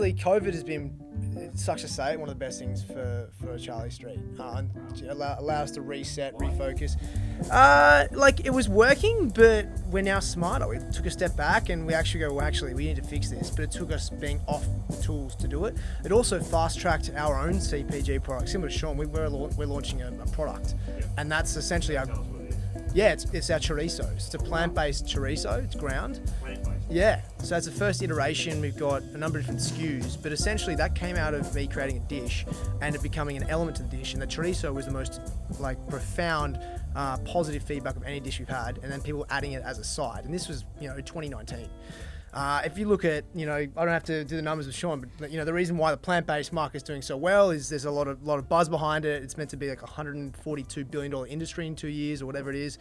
honestly, COVID has been, it sucks to say, one of the best things for Charlie Street. Allow us to reset, refocus. It was working, but we're now smarter. We took a step back and we actually go, well, actually, we need to fix this. But it took us being off the tools to do it. It also fast-tracked our own CPG product. Similar to Shaun, we're launching a product. And that's essentially our... Yeah, it's our chorizo. It's a plant-based chorizo. It's ground. Yeah, so that's the first iteration. We've got a number of different SKUs, but essentially that came out of me creating a dish and it becoming an element to the dish. And the chorizo was the most profound positive feedback of any dish we've had, and then people adding it as a side. And this was 2019. If you look at, I don't have to do the numbers with Shaun, but the reason why the plant-based market is doing so well is there's a lot of buzz behind it. It's meant to be like a $142 billion industry in 2 years or whatever it is.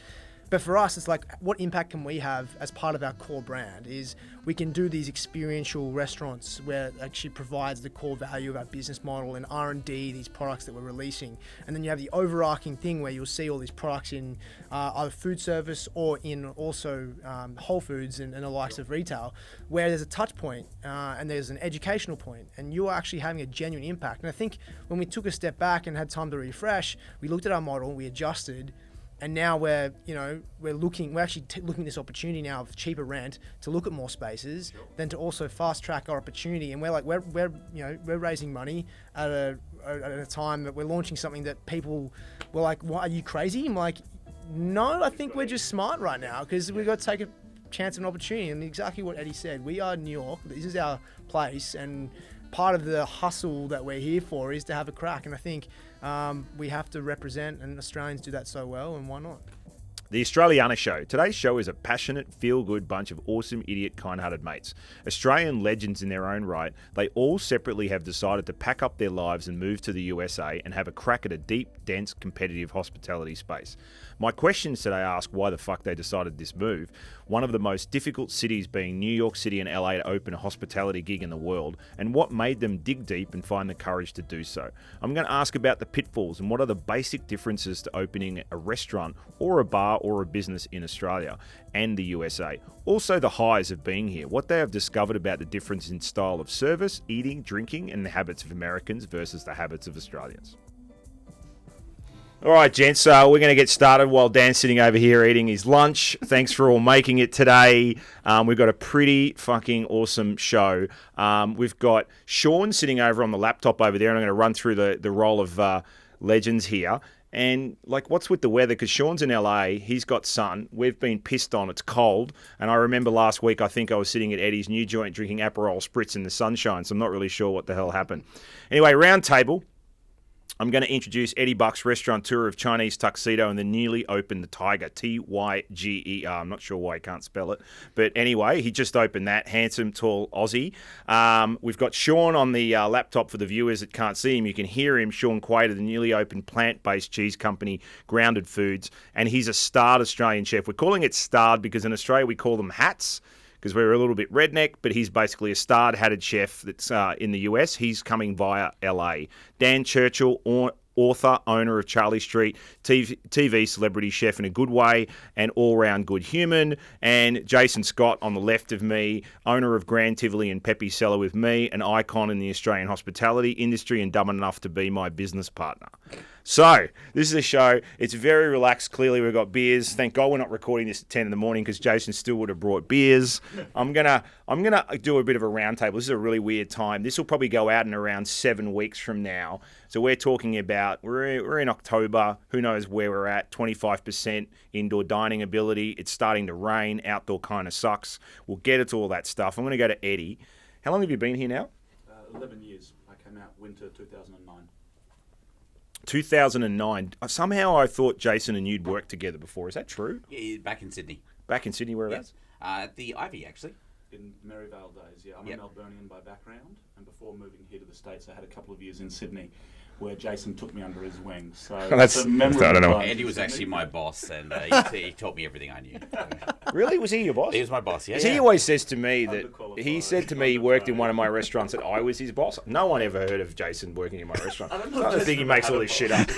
But for us, it's like, what impact can we have as part of our core brand is we can do these experiential restaurants where it actually provides the core value of our business model and R&D, these products that we're releasing. And then you have the overarching thing where you'll see all these products in either food service or in also Whole Foods and the likes of retail, where there's a touch point and there's an educational point and you're actually having a genuine impact. And I think when we took a step back and had time to refresh, we looked at our model, we adjusted, and now we're looking at this opportunity now of cheaper rent to look at more spaces, then to also fast track our opportunity. And we're raising money at a time that we're launching something that people were like, "What, are you crazy?" I'm like, "No, I think we're just smart right now because we've got to take a chance and opportunity." And exactly what Eddy said, we are New York. This is our place, and part of the hustle that we're here for is to have a crack. And I think we have to represent, and Australians do that so well, and why not? The Australiana Show. Today's show is a passionate, feel-good bunch of awesome, idiot, kind-hearted mates. Australian legends in their own right, they all separately have decided to pack up their lives and move to the USA and have a crack at a deep, dense, competitive hospitality space. My questions today ask why the fuck they decided this move, one of the most difficult cities being New York City and LA to open a hospitality gig in the world, and what made them dig deep and find the courage to do so. I'm going to ask about the pitfalls and what are the basic differences to opening a restaurant or a bar or a business in Australia and the USA. Also the highs of being here, what they have discovered about the difference in style of service, eating, drinking, and the habits of Americans versus the habits of Australians. All right, gents, so we're going to get started while Dan's sitting over here eating his lunch. Thanks for all making it today. We've got a pretty fucking awesome show. We've got Shaun sitting over on the laptop over there, and I'm going to run through the role of legends here. And, what's with the weather? Because Shaun's in LA, he's got sun. We've been pissed on. It's cold. And I remember last week, I think I was sitting at Eddy's new joint drinking Aperol Spritz in the sunshine, so I'm not really sure what the hell happened. Anyway, round table. I'm going to introduce Eddy Buck's restaurateur of Chinese Tuxedo and the newly opened Tiger, Tyger. I'm not sure why I can't spell it. But anyway, he just opened that. Handsome, tall Aussie. We've got Shaun on the laptop for the viewers that can't see him. You can hear him, Shaun Quade of the newly opened plant-based cheese company, Grounded Foods. And he's a starred Australian chef. We're calling it starred because in Australia we call them hats, because we're a little bit redneck, but he's basically a starred hatted chef that's in the US. He's coming via LA. Dan Churchill, author, owner of Charlie Street, TV celebrity chef in a good way, and all-round good human. And Jason Scott on the left of me, owner of Grand Tivoli and Pepe's Cellar with me, an icon in the Australian hospitality industry and dumb enough to be my business partner. So, this is a show. It's very relaxed. Clearly, we've got beers. Thank God we're not recording this at 10 in the morning because Jason still would have brought beers. I'm gonna do a bit of a roundtable. This is a really weird time. This will probably go out in around 7 weeks from now. So we're talking about, we're in October. Who knows where we're at? 25% indoor dining ability. It's starting to rain. Outdoor kind of sucks. We'll get into all that stuff. I'm going to go to Eddy. How long have you been here now? 11 years. I came out winter 2009. 2009. Somehow I thought Jason and you'd worked together before. Is that true? Yeah, back in Sydney. Back in Sydney, whereabouts? Yes. The Ivy, actually. In Maryvale days, yeah. I'm a Melbourneian by background, and before moving here to the States, I had a couple of years in Sydney, where Jason took me under his wing. So that's I don't know. Andy was actually my boss, and he taught me everything I knew. Really? Was he your boss? He was my boss, yeah. He always says to me that he said to me he worked in one of my restaurants that I was his boss. No one ever heard of Jason working in my restaurant. I don't think he makes all this shit up.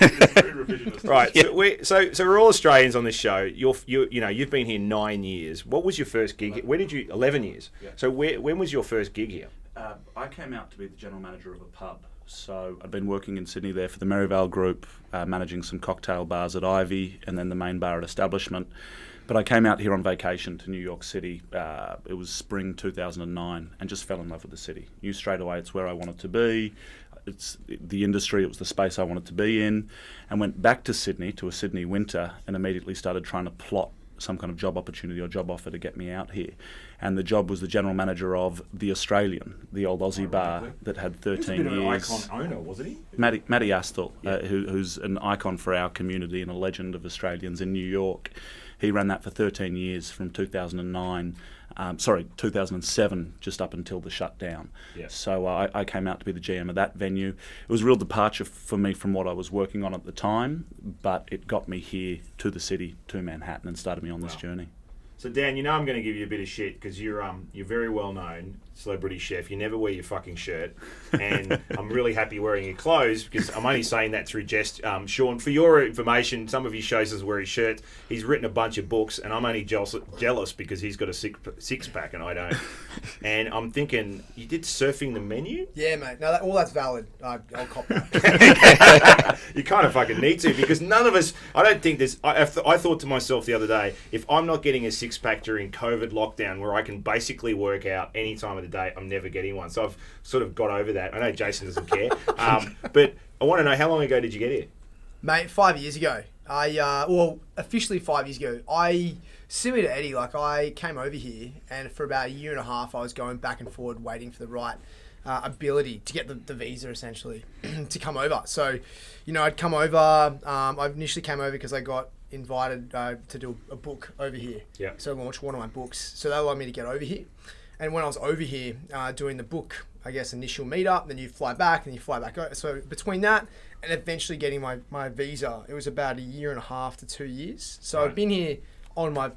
Right. So we're all Australians on this show. You've been here 9 years. What was your first gig? 11. Where did you? 11 years. Yeah. So when was your first gig here? I came out to be the general manager of a pub. So I'd been working in Sydney there for the Merivale Group, managing some cocktail bars at Ivy and then the main bar at Establishment. But I came out here on vacation to New York City. It was spring 2009 and just fell in love with the city. Knew straight away it's where I wanted to be. It's the industry, it was the space I wanted to be in, and went back to Sydney, to a Sydney winter, and immediately started trying to plot some kind of job opportunity or job offer to get me out here. And the job was the general manager of the Australian, the old Aussie bar that had 13 He was a bit years. of an icon owner, wasn't he? Matty Astle, who's an icon for our community and a legend of Australians in New York. He ran that for 13 years from 2007, just up until the shutdown. Yeah. So I came out to be the GM of that venue. It was a real departure for me from what I was working on at the time, but it got me here to the city, to Manhattan, and started me on this journey. So Dan, you know I'm going to give you a bit of shit because you're very well known celebrity chef. You never wear your fucking shirt, and I'm really happy wearing your clothes because I'm only saying that through jest. Shaun, for your information, some of his shows us wear his shirts. He's written a bunch of books, and I'm only jealous because he's got a six pack and I don't. And I'm thinking, you did surfing the menu? Yeah, mate. No, all that's valid. I'll cop that. You kind of fucking need to because none of us. I don't think there's. I thought to myself the other day, if I'm not getting a six pack during COVID lockdown, where I can basically work out any time of the day, I'm never getting one. So I've sort of got over that. I know Jason doesn't care, but I want to know, how long ago did you get here? Mate, 5 years ago. Officially 5 years ago. Similar to Eddie, I came over here, and for about a year and a half, I was going back and forward, waiting for the right ability to get the visa, essentially, to come over. So, I'd come over. I initially came over because I got invited to do a book over here. Yeah. So I launched one of my books. So that allowed me to get over here. And when I was over here doing the book, I guess, initial meetup, then you fly back, and you fly back. So between that and eventually getting my visa, it was about a year and a half to 2 years. So Right. I've been here on my,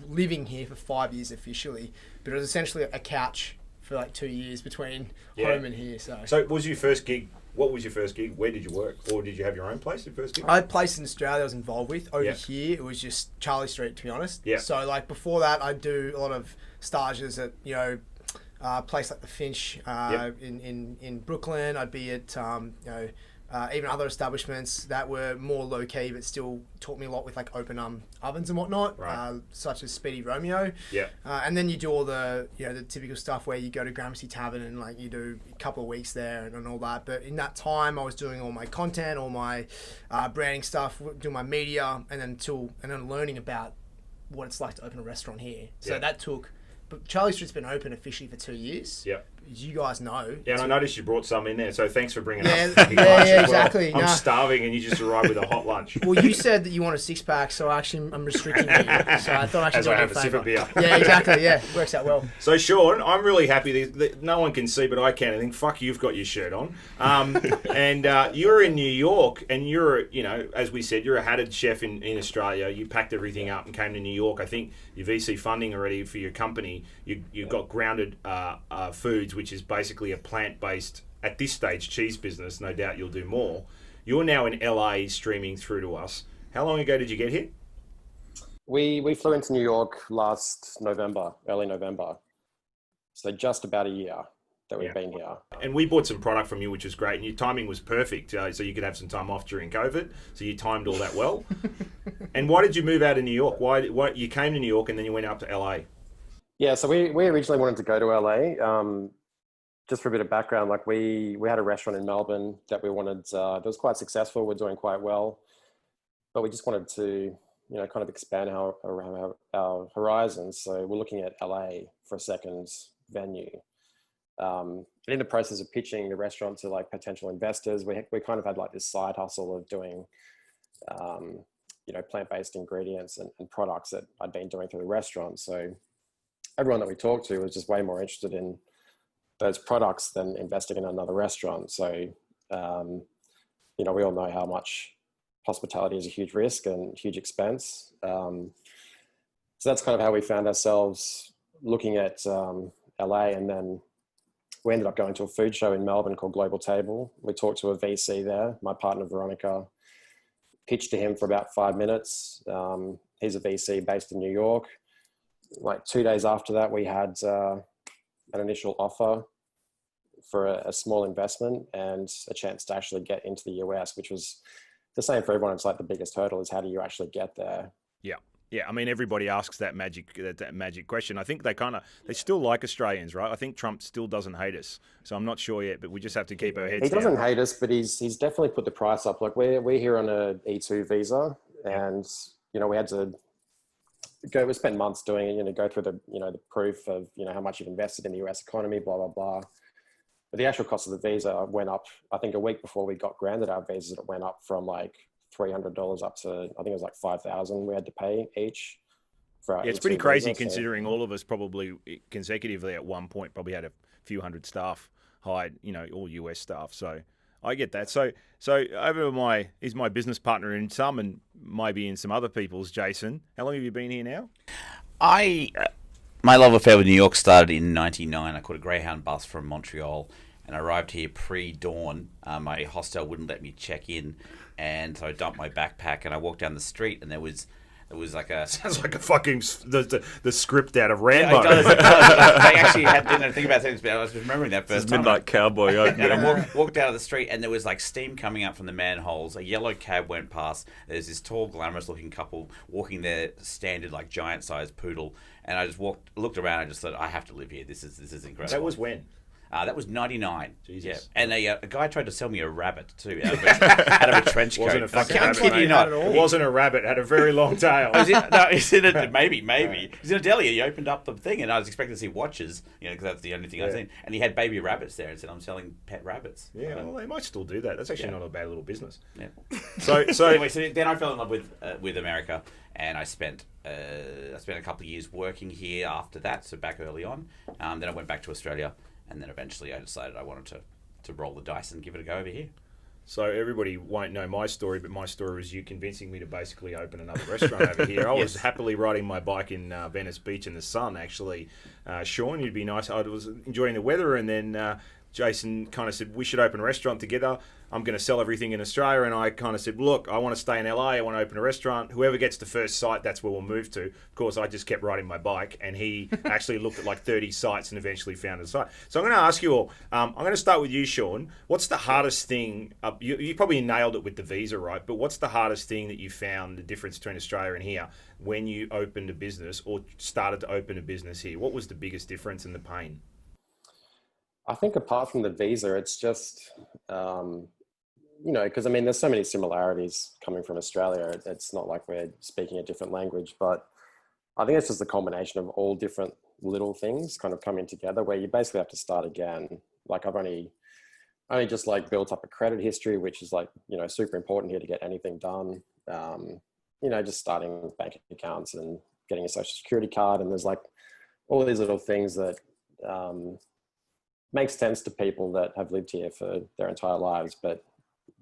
living here for 5 years officially, but it was essentially a couch for 2 years between home and here. So what was your first gig? What was your first gig? Where did you work? Or did you have your own place, your first gig? I had a place in Australia I was involved with. Over Yeah. here, it was just Charlie Street, to be honest. Yeah. So before that, I'd do a lot of stages at, a place like the Finch in Brooklyn. I'd be at, even other establishments that were more low key, but still taught me a lot with open ovens and whatnot, Right. such as Speedy Romeo. Yeah. And then you do all the the typical stuff where you go to Gramercy Tavern and you do a couple of weeks there and all that. But in that time, I was doing all my content, all my branding stuff, doing my media, and then learning about what it's like to open a restaurant here. So Yeah. that took. But Charlie Street's been open officially for 2 years. Yeah. As you guys know. Yeah, and I noticed you brought some in there, so thanks for bringing Yeah, up fucking yeah, lunch yeah, as well. exactly. I'm Nah. starving, and you just arrived with a hot lunch. Well, you said that you want a six pack, so I'm restricting you. So I thought I should As do I you have a a sip of favour. beer. Yeah, exactly. Yeah, works out well. So, Shaun, I'm really happy that no one can see, but I can. I think, fuck, you've got your shirt on. And you're in New York, and you're, as we said, you're a hatted chef in Australia. You packed everything up and came to New York. I think your VC funding already for your company, you've got Grounded Foods, which is basically a plant-based, at this stage, cheese business. No doubt you'll do more. You're now in LA streaming through to us. How long ago did you get here? We flew into New York last November, early November. So just about a year that we've been here. And we bought some product from you, which was great. And your timing was perfect, so you could have some time off during COVID. So you timed all that well. And why did you move out of New York? Why you came to New York and then you went up to LA? Yeah, so we originally wanted to go to LA. Just for a bit of background, we had a restaurant in Melbourne that we wanted, that was quite successful. We're doing quite well, but we just wanted to, kind of expand our horizons. So we're looking at LA for a second venue. And in the process of pitching the restaurant to potential investors, we kind of had this side hustle of doing, plant-based ingredients and products that I'd been doing through the restaurant. So everyone that we talked to was just way more interested in those products than investing in another restaurant. So, we all know how much hospitality is a huge risk and huge expense. So that's kind of how we found ourselves looking at LA. And then we ended up going to a food show in Melbourne called Global Table. We talked to a VC there, my partner, Veronica, pitched to him for about 5 minutes. He's a VC based in New York. 2 days after that, we had an initial offer for a small investment and a chance to actually get into the US, which was the same for everyone. It's like the biggest hurdle is how do you actually get there? Yeah. Yeah, I mean, everybody asks that magic question. I think they still like Australians, right? I think Trump still doesn't hate us, so I'm not sure yet. But we just have to keep our heads down. He doesn't right? hate us, but he's definitely put the price up. Like we're here on a E2 visa, and we had to we spent months doing it. Go through the proof of how much you've invested in the US economy, blah blah blah. But the actual cost of the visa went up. I think a week before we got granted our visas, it went up from like $300 up to, I think it was like $5,000 we had to pay each. For it's pretty crazy considering all of us probably consecutively at one point probably had a few hundred staff hired, all US staff. So I get that. So he's my business partner in some and maybe in some other people's. Jason, how long have you been here now? My love affair with New York started in '99. I caught a Greyhound bus from Montreal and I arrived here pre-dawn. My hostel wouldn't let me check in, and so I dumped my backpack and I walked down the street and there was like a... Sounds like a fucking the script out of Rambo. Yeah, it does. They actually didn't think about things, but I was remembering that first time. Midnight Cowboy opening. And I walked out of the street and there was like steam coming up from the manholes. A yellow cab went past. There's this tall, glamorous-looking couple walking their standard, like giant-sized poodle. And I just looked around and just thought, I have to live here. This is incredible. That was when? That was '99. Jesus. Yeah. And a guy tried to sell me a rabbit too out of a trench coat. Wasn't a fucking I rabbit, kid you not. It wasn't a rabbit. It had a very long tail. He's in a maybe. He's in a deli. He opened up the thing, and I was expecting to see watches, because that's the only thing I've seen. And he had baby rabbits there, and said, "I'm selling pet rabbits." Yeah, well, they might still do that. That's actually not a bad little business. Yeah. So anyway, so then I fell in love with America, and I spent a couple of years working here after that. So back early on, then I went back to Australia. And then eventually I decided I wanted to roll the dice and give it a go over here. So everybody won't know my story, but my story was you convincing me to basically open another restaurant over here. I was happily riding my bike in Venice Beach in the sun, actually. Shaun, you'd be nice. I was enjoying the weather, and then Jason kind of said, we should open a restaurant together. I'm going to sell everything in Australia. And I kind of said, look, I want to stay in LA. I want to open a restaurant. Whoever gets the first site, that's where we'll move to. Of course, I just kept riding my bike, and he actually looked at like 30 sites and eventually found a site. So I'm going to ask you all, I'm going to start with you, Shaun. What's the hardest thing? You probably nailed it with the visa, right? But what's the hardest thing that you found, the difference between Australia and here, when you opened a business or started to open a business here? What was the biggest difference and the pain? I think apart from the visa, it's just, because there's so many similarities coming from Australia. It's not like we're speaking a different language, but I think it's just a combination of all different little things kind of coming together where you basically have to start again. Like I've only just like built up a credit history, which is like, super important here to get anything done. Just starting bank accounts and getting a social security card. And there's like all these little things that, makes sense to people that have lived here for their entire lives, but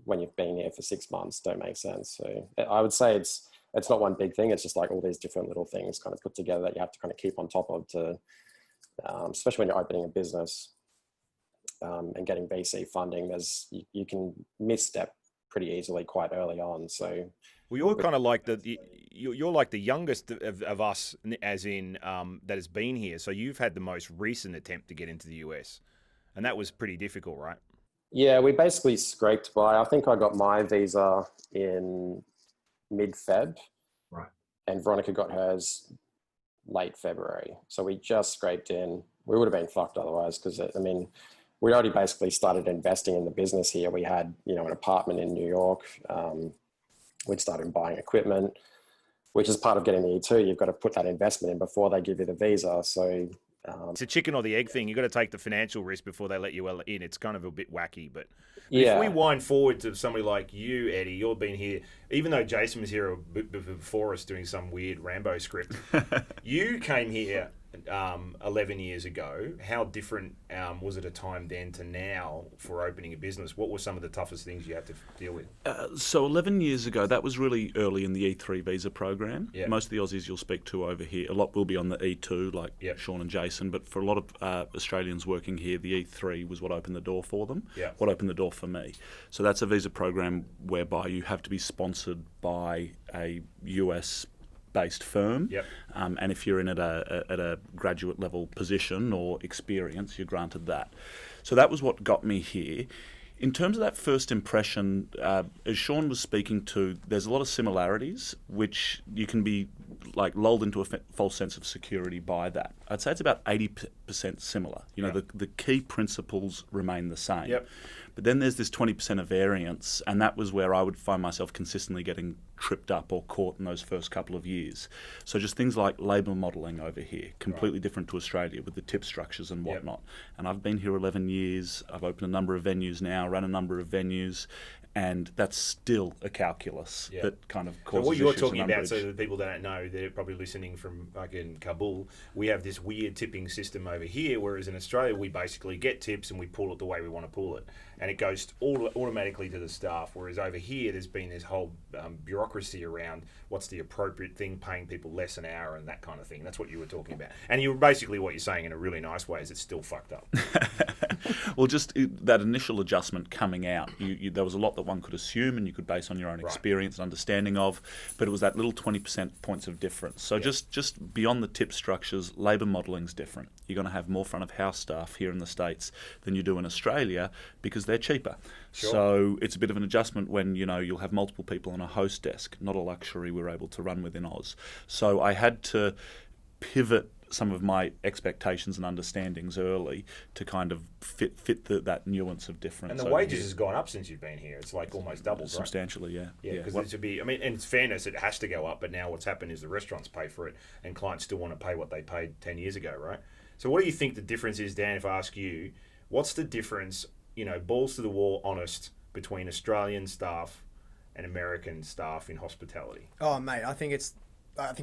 when you've been here for 6 months, don't make sense. So I would say it's not one big thing. It's just like all these different little things kind of put together that you have to kind of keep on top of to, especially when you're opening a business and getting VC funding. You can misstep pretty easily quite early on. So. Well, you're kind of like you're like the youngest of us, as in that has been here. So you've had the most recent attempt to get into the US, and that was pretty difficult, right? Yeah, we basically scraped by. I think I got my visa in mid-Feb, right? And Veronica got hers late February. So we just scraped in. We would have been fucked otherwise because we already basically started investing in the business here. We had an apartment in New York. We'd started buying equipment, which is part of getting the E2. You've got to put that investment in before they give you the visa. So it's a chicken or the egg thing. You've got to take the financial risk before they let you in. It's kind of a bit wacky. But if we wind forward to somebody like you, Eddie, you've been here, even though Jason was here before us doing some weird Rambo script, you came here 11 years ago. How different was it a time then to now for opening a business? What were some of the toughest things you had to deal with? So 11 years ago, that was really early in the E3 visa program. Yeah. Most of the Aussies you'll speak to over here, a lot will be on the E2, like Shaun and Jason, but for a lot of Australians working here, the E3 was what opened the door for them, what opened the door for me. So that's a visa program whereby you have to be sponsored by a US based firm. Yep. And if you're in at a graduate level position or experience, you're granted that. So that was what got me here. In terms of that first impression, as Shaun was speaking to, there's a lot of similarities, which you can be like lulled into a false sense of security by that. I'd say it's about 80% similar. You know, the key principles remain the same. Yep. But then there's this 20% of variance, and that was where I would find myself consistently getting tripped up or caught in those first couple of years. So just things like labour modelling over here, completely different to Australia with the tip structures and whatnot. And I've been here 11 years. I've opened a number of venues now, run a number of venues, and that's still a calculus that kind of causes So what you're issues talking and about, so umbrage. that people don't know, they're probably listening from fucking Kabul, we have this weird tipping system over here, whereas in Australia we basically get tips and we pull it the way we want to pull it. And it goes automatically to the staff, whereas over here there's been this whole bureaucracy around what's the appropriate thing, paying people less an hour and that kind of thing. That's what you were talking about. And you basically what you're saying in a really nice way is it's still fucked up. Well, just that initial adjustment coming out, there was a lot that one could assume and you could base on your own experience and understanding of, but it was that little 20% points of difference. So just beyond the tip structures, labour modelling's different. You're going to have more front of house staff here in the States than you do in Australia because they're cheaper. Sure. So it's a bit of an adjustment when, you know, you'll have multiple people on a host desk, not a luxury we're able to run within Oz. So I had to pivot some of my expectations and understandings early to kind of fit that nuance of difference. And the over wages here. has gone up since you've been here. It's like almost doubled, right? Substantially, yeah. Yeah, because it should be. I mean, in fairness, it has to go up. But now what's happened is the restaurants pay for it, and clients still want to pay what they paid 10 years ago, right? So, what do you think the difference is, Dan? If I ask you, what's the difference? You know, balls to the wall, honest, between Australian staff and American staff in hospitality. Oh, mate, I think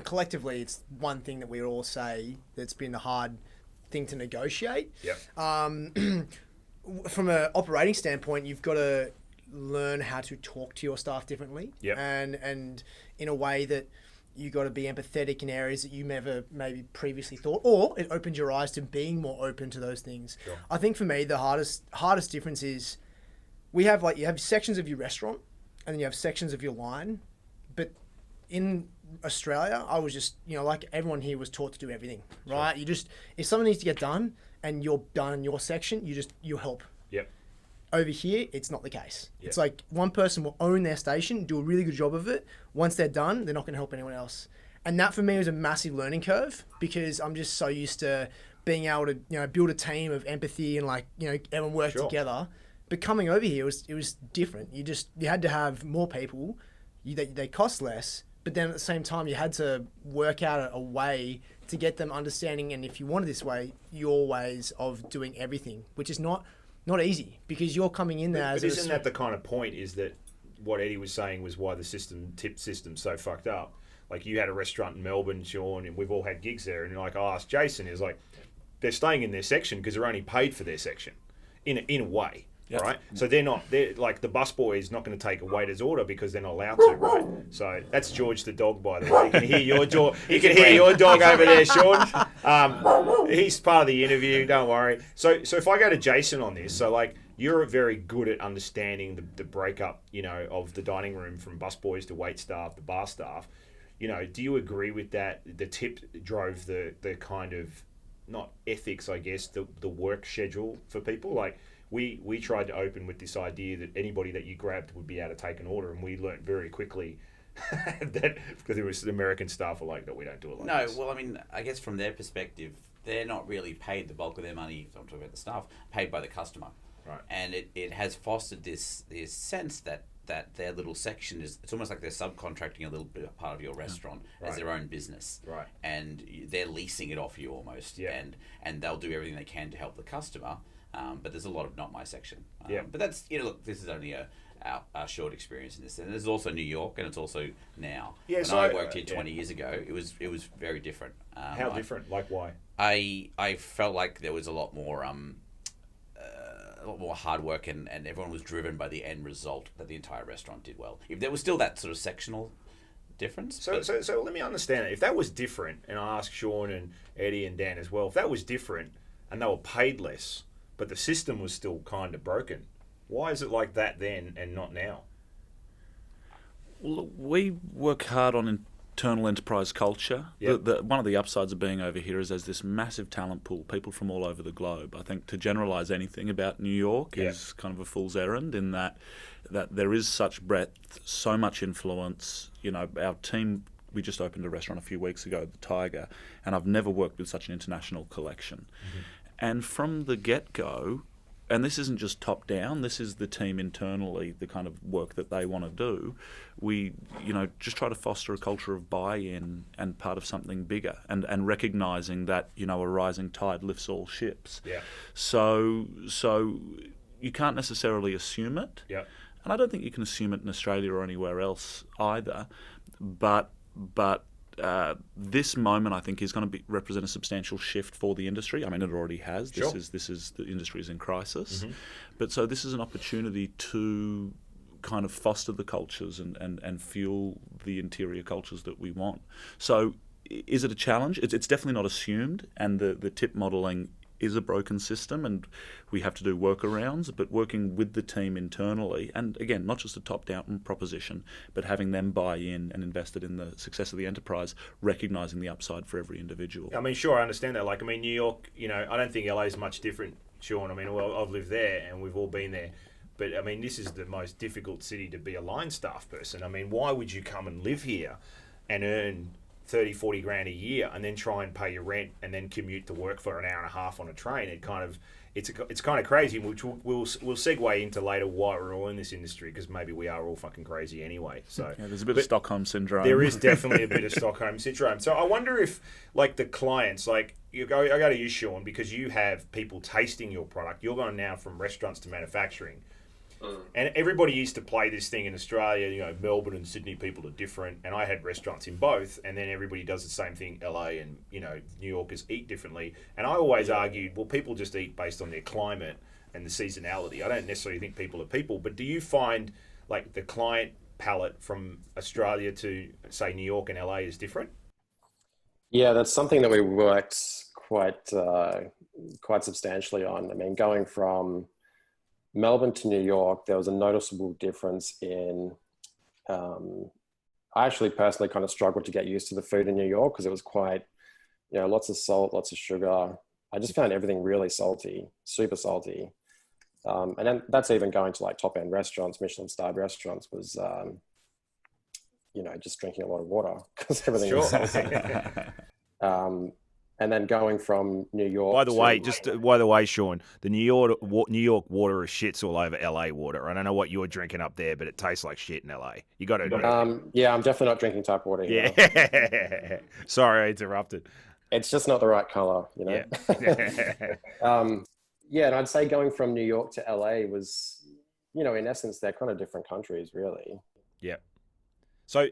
collectively it's one thing that we all say that's been the hard thing to negotiate. Yep. From an operating standpoint, you've got to learn how to talk to your staff differently. Yep. And in a way that you got to be empathetic in areas that you never maybe previously thought, or it opens your eyes to being more open to those things. Sure. I think for me, the hardest difference is you have sections of your restaurant and then you have sections of your line. But in Australia, I was just, like everyone here was taught to do everything, right? Sure. You just, if something needs to get done and you're done in your section, you help. Yep. Over here, it's not the case. Yep. It's like one person will own their station, do a really good job of it. Once they're done, they're not going to help anyone else. And that for me was a massive learning curve because I'm just so used to being able to, build a team of empathy and everyone work together. But coming over here, it was different. You had to have more people. They cost less. But then at the same time, you had to work out a way to get them understanding, and if you wanted this way, your ways of doing everything, which is not easy because you're coming in there. But isn't that the kind of point? Is that what Eddie was saying was why the tip system's so fucked up? Like you had a restaurant in Melbourne, Shaun, and we've all had gigs there, and I asked Jason, is like they're staying in their section because they're only paid for their section, in a way. Yep. Right, so they're like the busboy is not going to take a waiter's order because they're not allowed to, right? So that's George the dog, by the way. You can hear your dog. You can hear your dog over there, Shaun. He's part of the interview. Don't worry. So if I go to Jason on this, so you're very good at understanding the breakup, of the dining room from busboys to wait staff, the bar staff. Do you agree with that? The tip drove the kind of not ethics, I guess, the work schedule for people. We tried to open with this idea that anybody that you grabbed would be able to take an order, and we learnt very quickly that because there was American staff were like that, we don't do it like this. No, well, I mean, I guess from their perspective, they're not really paid the bulk of their money. So I'm talking about the staff, paid by the customer, right? And it has fostered this sense that their little section it's almost like they're subcontracting a little bit of part of your restaurant as their own business, right? And they're leasing it off you almost, and they'll do everything they can to help the customer. But there's a lot of not my section. But that's, look, this is only our short experience in this. And there's also New York, and it's also now. Yeah, when I worked here 20 years ago, it was very different. How different? Like why? I felt like there was a lot more hard work, and everyone was driven by the end result that the entire restaurant did well. If there was still that sort of sectional difference. So let me understand it. If that was different, and I asked Shaun and Eddie and Dan as well, if that was different and they were paid less, but the system was still kind of broken, why is it like that then and not now? Well, we work hard on internal enterprise culture. Yep. One of the upsides of being over here is there's this massive talent pool, people from all over the globe. I think to generalise anything about New York is kind of a fool's errand in that there is such breadth, so much influence. You know, our team, we just opened a restaurant a few weeks ago, the Tiger, and I've never worked with such an international collection. Mm-hmm. And from the get-go, and this isn't just top-down, this is the team internally, the kind of work that they want to do. We, just try to foster a culture of buy-in and part of something bigger, and recognising that, a rising tide lifts all ships. Yeah. So you can't necessarily assume it. Yeah. And I don't think you can assume it in Australia or anywhere else either. But this moment, I think, is going to represent a substantial shift for the industry. I mean, it already has. Sure. This is the industry is in crisis. Mm-hmm. But so this is an opportunity to kind of foster the cultures and fuel the interior cultures that we want. So is it a challenge? It's definitely not assumed, and the tip modelling is a broken system, and we have to do workarounds, but working with the team internally, and again, not just a top-down proposition, but having them buy in and invested in the success of the enterprise, recognising the upside for every individual. I mean, sure, I understand that. Like, I mean, New York, I don't think LA is much different, Shaun. I mean, well, I've lived there, and we've all been there. But, I mean, this is the most difficult city to be a line staff person. I mean, why would you come and live here and earn 30, 40 grand a year and then try and pay your rent and then commute to work for an hour and a half on a train? It's kind of crazy, which we'll segue into later why we're all in this industry, because maybe we are all fucking crazy anyway. So there's a bit of Stockholm Syndrome. There is definitely a bit of Stockholm Syndrome. So I wonder if, like, the clients, like, I go to you, Shaun, because you have people tasting your product. You're going now from restaurants to manufacturing. And everybody used to play this thing in Australia, Melbourne and Sydney people are different, and I had restaurants in both, and then everybody does the same thing, LA and, New Yorkers eat differently. And I always argued, well, people just eat based on their climate and the seasonality. I don't necessarily think people are people, but do you find, like, the client palette from Australia to, say, New York and LA is different? Yeah, that's something that we worked quite substantially on. I mean, going from Melbourne to New York, there was a noticeable difference in, I actually personally kind of struggled to get used to the food in New York because it was quite, lots of salt, lots of sugar. I just found everything really salty, super salty. And then that's even going to like top end restaurants, Michelin starred restaurants was, just drinking a lot of water because everything was salty. And then going from New York. By the way, Shaun, the New York water is shits all over LA water. I don't know what you're drinking up there, but it tastes like shit in LA. You got to. Yeah, I'm definitely not drinking tap water here. Yeah. Sorry, I interrupted. It's just not the right color, Yeah. And I'd say going from New York to LA was, in essence, they're kind of different countries, really. Yeah. So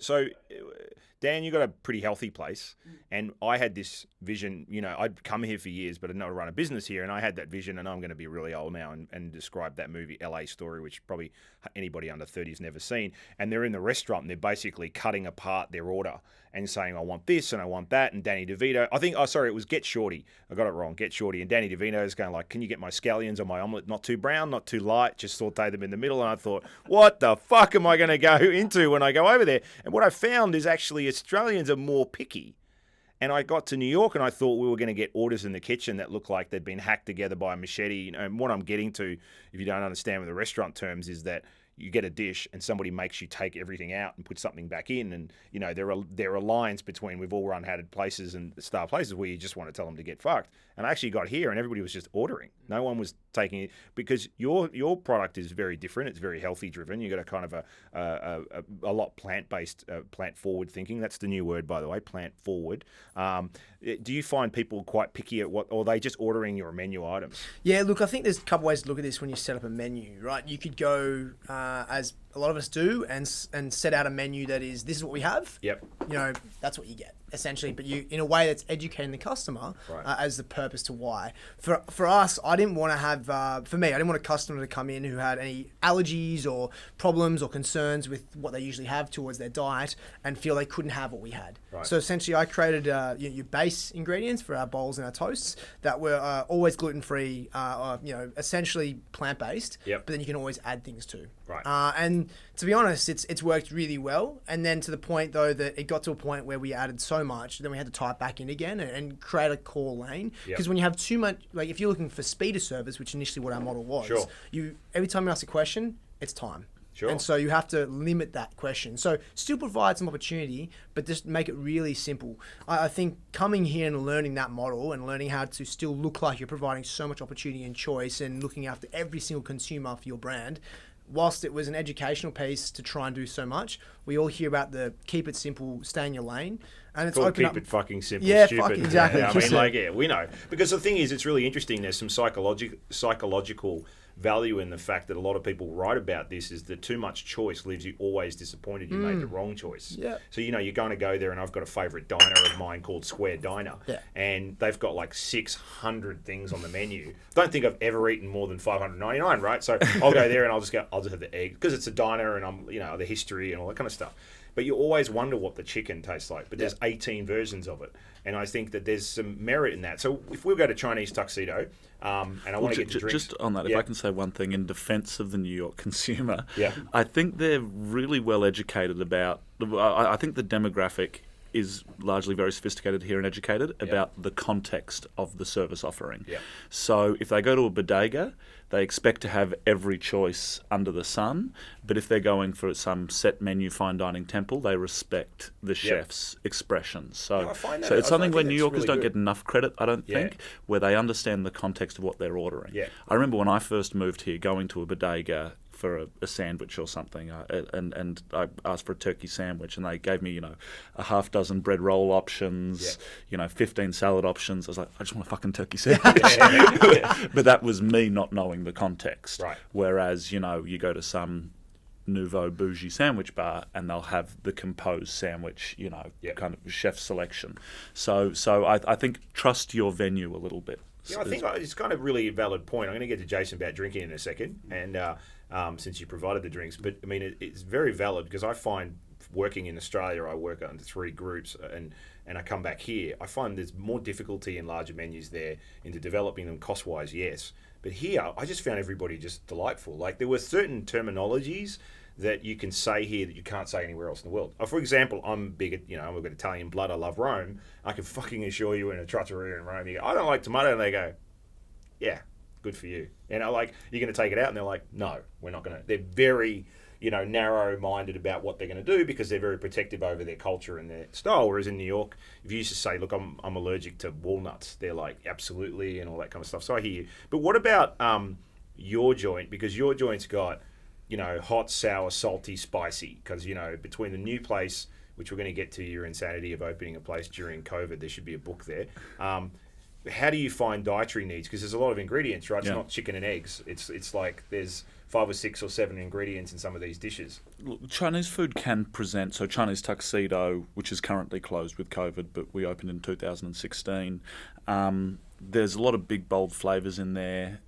Dan, you got a pretty healthy place, and I had this vision. I'd come here for years, but I'd never run a business here, and I had that vision, and I'm going to be really old now and describe that movie LA Story, which probably anybody under 30 has never seen. And they're in the restaurant, and they're basically cutting apart their order and saying, I want this and I want that. And Danny DeVito, it was Get Shorty. I got it wrong, Get Shorty. And Danny DeVito is going like, can you get my scallions on my omelette not too brown, not too light, just saute them in the middle. And I thought, what the fuck am I going to go into when I go over there? And what I found is actually Australians are more picky. And I got to New York and I thought we were going to get orders in the kitchen that looked like they'd been hacked together by a machete. And what I'm getting to, if you don't understand with the restaurant terms, is that you get a dish and somebody makes you take everything out and put something back in. And, there are lines between, we've all run hatted places and star places where you just want to tell them to get fucked. And I actually got here and everybody was just ordering. No one was taking it, because your product is very different. It's very healthy driven. You got a kind of a lot plant-based, plant forward thinking. That's the new word, by the way, plant forward. Do you find people quite picky at or are they just ordering your menu items? Yeah, look, I think there's a couple ways to look at this when you set up a menu, right? You could go, as a lot of us do, and set out a menu that is, this is what we have. Yep. That's what you get. essentially, but you in a way that's educating the customer Right. as the purpose to why. For us, I didn't want to have, for me, I didn't want a customer to come in who had any allergies or problems or concerns with what they usually have towards their diet and feel they couldn't have what we had. Right. So essentially, I created your base ingredients for our bowls and our toasts that were always gluten-free, essentially plant-based, Yep. but then you can always add things to. Right. And to be honest, it's worked really well. And then to the point though that it got to a point where we added so much, then we had to tie it back in again and create a core lane. Yep. Because when you have too much, like if you're looking for speed of service, which initially what our model was, Sure. you every time you ask a question, it's time. Sure. And so you have to limit that question. So still provide some opportunity, but just make it really simple. I think coming here and learning that model and learning how to still look like you're providing so much opportunity and choice and looking after every single consumer for your brand, whilst it was an educational piece to try and do so much, we all hear about the keep it simple, stay in your lane. And it's Called open keep up. it fucking simple, Yeah, stupid. fuck, exactly. Yeah, I mean, we know. Because the thing is, it's really interesting. There's some psychological value in the fact that a lot of people write about this is that too much choice leaves you always disappointed you made the wrong choice. Yeah. So, you're going to go there, and I've got a favourite diner of mine called Square Diner. Yeah. And they've got like 600 things on the menu. Don't think I've ever eaten more than 599, right? So I'll go there and I'll just have the egg because it's a diner and I'm, the history and all that kind of stuff. But you always wonder what the chicken tastes like. But there's 18 versions of it. And I think that there's some merit in that. So if we go to Chinese Tuxedo, and I want to get to drinks. Just on that, if I can say one thing in defence of the New York consumer, Yeah. I think they're really well educated about. I think the demographic is largely very sophisticated here and educated about the context of the service offering. Yeah. So if they go to a bodega, they expect to have every choice under the sun, but if they're going for some set menu fine dining temple, they respect the chef's expressions. So, No, I find that- so it's I something think where that's New Yorkers really don't good. get enough credit, I don't Yeah. think, where they understand the context of what they're ordering. Yeah. I remember when I first moved here, going to a bodega for a sandwich or something, and I asked for a turkey sandwich, and they gave me, a half dozen bread roll options, 15 salad options. I was like, I just want a fucking turkey sandwich. But that was me not knowing the context. Right. Whereas, you go to some nouveau bougie sandwich bar and they'll have the composed sandwich, kind of chef selection. So I think trust your venue a little bit. Yeah, I think it's kind of really a valid point. I'm going to get to Jason about drinking in a second, and since you provided the drinks, but I mean it's very valid because I find working in Australia, I work under 3 groups, and I come back here, I find there's more difficulty in larger menus there into developing them cost-wise, yes, but here I just found everybody just delightful. Like there were certain terminologies that you can say here that you can't say anywhere else in the world. For example, I'm big at, I've got Italian blood, I love Rome. I can fucking assure you in a trattoria in Rome, you go, I don't like tomato, and they go, yeah, good for you. You're going to take it out, and they're like, no, we're not going to. They're very, narrow-minded about what they're going to do because they're very protective over their culture and their style. Whereas in New York, if you used to say, look, I'm allergic to walnuts, they're like, absolutely, and all that kind of stuff. So I hear you. But what about your joint? Because your joint's got, hot, sour, salty, spicy. Because, between the new place, which we're going to get to your insanity of opening a place during COVID, there should be a book there. How do you find dietary needs? Because there's a lot of ingredients, right? It's not chicken and eggs. It's like there's 5 or 6 or 7 ingredients in some of these dishes. Look, Chinese food can present. So Chinese Tuxedo, which is currently closed with COVID, but we opened in 2016. There's a lot of big, bold flavours in there.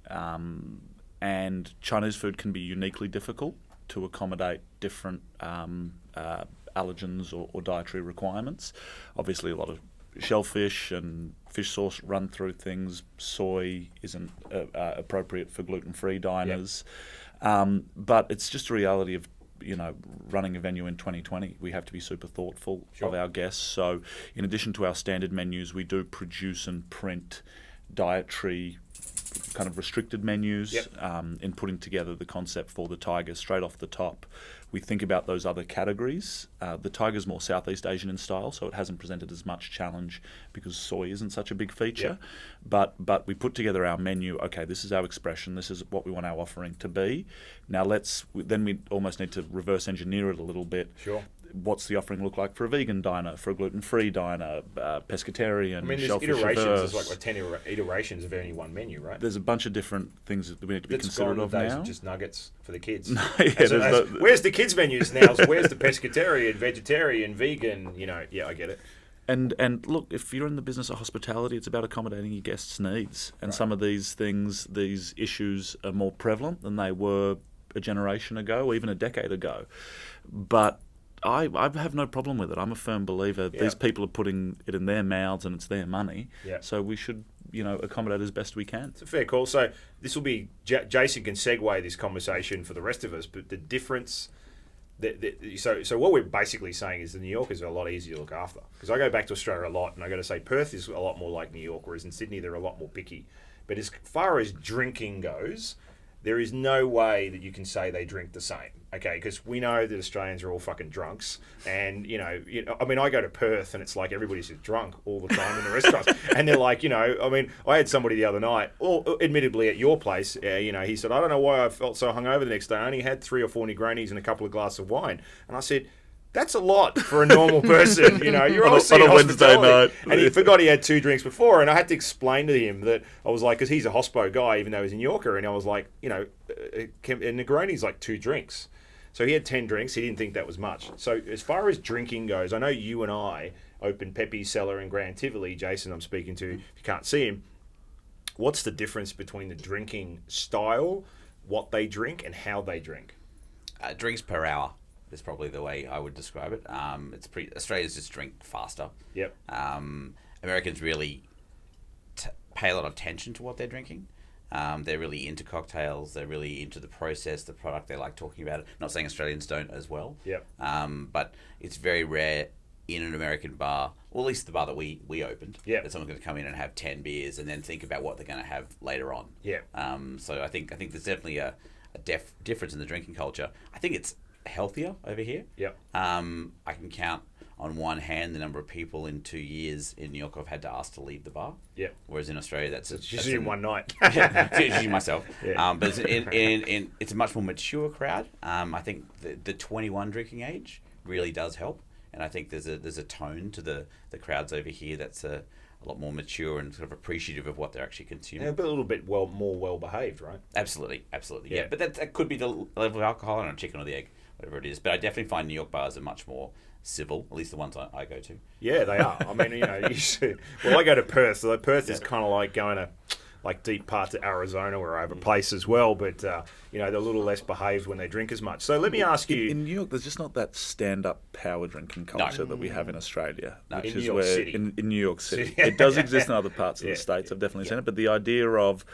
And Chinese food can be uniquely difficult to accommodate different allergens or dietary requirements. Obviously, a lot of shellfish and fish sauce run through things. Soy isn't appropriate for gluten-free diners. But it's just a reality of running a venue in 2020. We have to be super thoughtful of our guests. So in addition to our standard menus, we do produce and print dietary kind of restricted menus in putting together the concept for the Tiger straight off the top. We think about those other categories. The Tiger's more Southeast Asian in style, so it hasn't presented as much challenge because soy isn't such a big feature. But we put together our menu. Okay, this is our expression. This is what we want our offering to be. Now then we almost need to reverse engineer it a little bit. Sure. What's the offering look like for a vegan diner, for a gluten-free diner, pescatarian, I mean, there's shellfish iterations. averse. There's like 10 iterations of any one menu, right? There's a bunch of different things that we need to be It's considerate gone of the days now. of just nuggets for the kids. There's Where's the kids' menus now? Where's the pescatarian, vegetarian, vegan? I get it. And look, if you're in the business of hospitality, it's about accommodating your guests' needs. And some of these things, these issues are more prevalent than they were a generation ago or even a decade ago. But I have no problem with it. I'm a firm believer. These people are putting it in their mouths and it's their money. Yeah. So we should, accommodate as best we can. It's a fair call. So this will be, Jason can segue this conversation for the rest of us, but the difference... So what we're basically saying is the New Yorkers are a lot easier to look after. Because I go back to Australia a lot, and I got to say Perth is a lot more like New York, whereas in Sydney they're a lot more picky. But as far as drinking goes, there is no way that you can say they drink the same. Okay, because we know that Australians are all fucking drunks, and I mean, I go to Perth and it's like everybody's just drunk all the time in the restaurants, and they're like, I mean, I had somebody the other night, admittedly at your place, he said, I don't know why I felt so hungover the next day. I only had 3 or 4 Negronis and a couple of glasses of wine, and I said, that's a lot for a normal person. You're obviously on a Wednesday night. And he forgot he had 2 drinks before, and I had to explain to him that I was like, because he's a hospo guy, even though he's a New Yorker, and I was like, a Negroni's like 2 drinks. So he had 10 drinks. He didn't think that was much. So as far as drinking goes, I know you and I opened Pepe's Cellar in Grand Tivoli. Jason, I'm speaking to, if you can't see him. What's the difference between the drinking style, what they drink, and how they drink? Drinks per hour is probably the way I would describe it. Australians just drink faster. Yep. Americans really pay a lot of attention to what they're drinking. They're really into cocktails. They're really into the process, the product. They like talking about it. Not saying Australians don't as well. Yep. But it's very rare in an American bar, or at least the bar that we opened, that someone's going to come in and have 10 beers and then think about what they're going to have later on. Yeah. So I think there's definitely a difference in the drinking culture. I think it's healthier over here. Yep. I can count on one hand the number of people in 2 years in New York I've had to ask to leave the bar. Yeah. Whereas in Australia, that's usually in one night. It's usually myself. Yeah. But it's a much more mature crowd. I think the 21 drinking age really does help, and I think there's a tone to the crowds over here that's a lot more mature and sort of appreciative of what they're actually consuming. Yeah, but a little bit more well behaved, right? Absolutely. Yeah. But that could be the level of alcohol, I don't know, chicken or the egg, whatever it is. But I definitely find New York bars are much more civil, at least the ones I go to. Yeah, they are. I mean, I go to Perth, so Perth is kind of like going to like deep parts of Arizona where I have a place as well, but they're a little less behaved when they drink as much. So let me ask you... In New York, there's just not that stand-up power drinking culture that we have in Australia, which in is New York City. In New York City. It does exist in other parts of the States. I've definitely seen it, but the idea of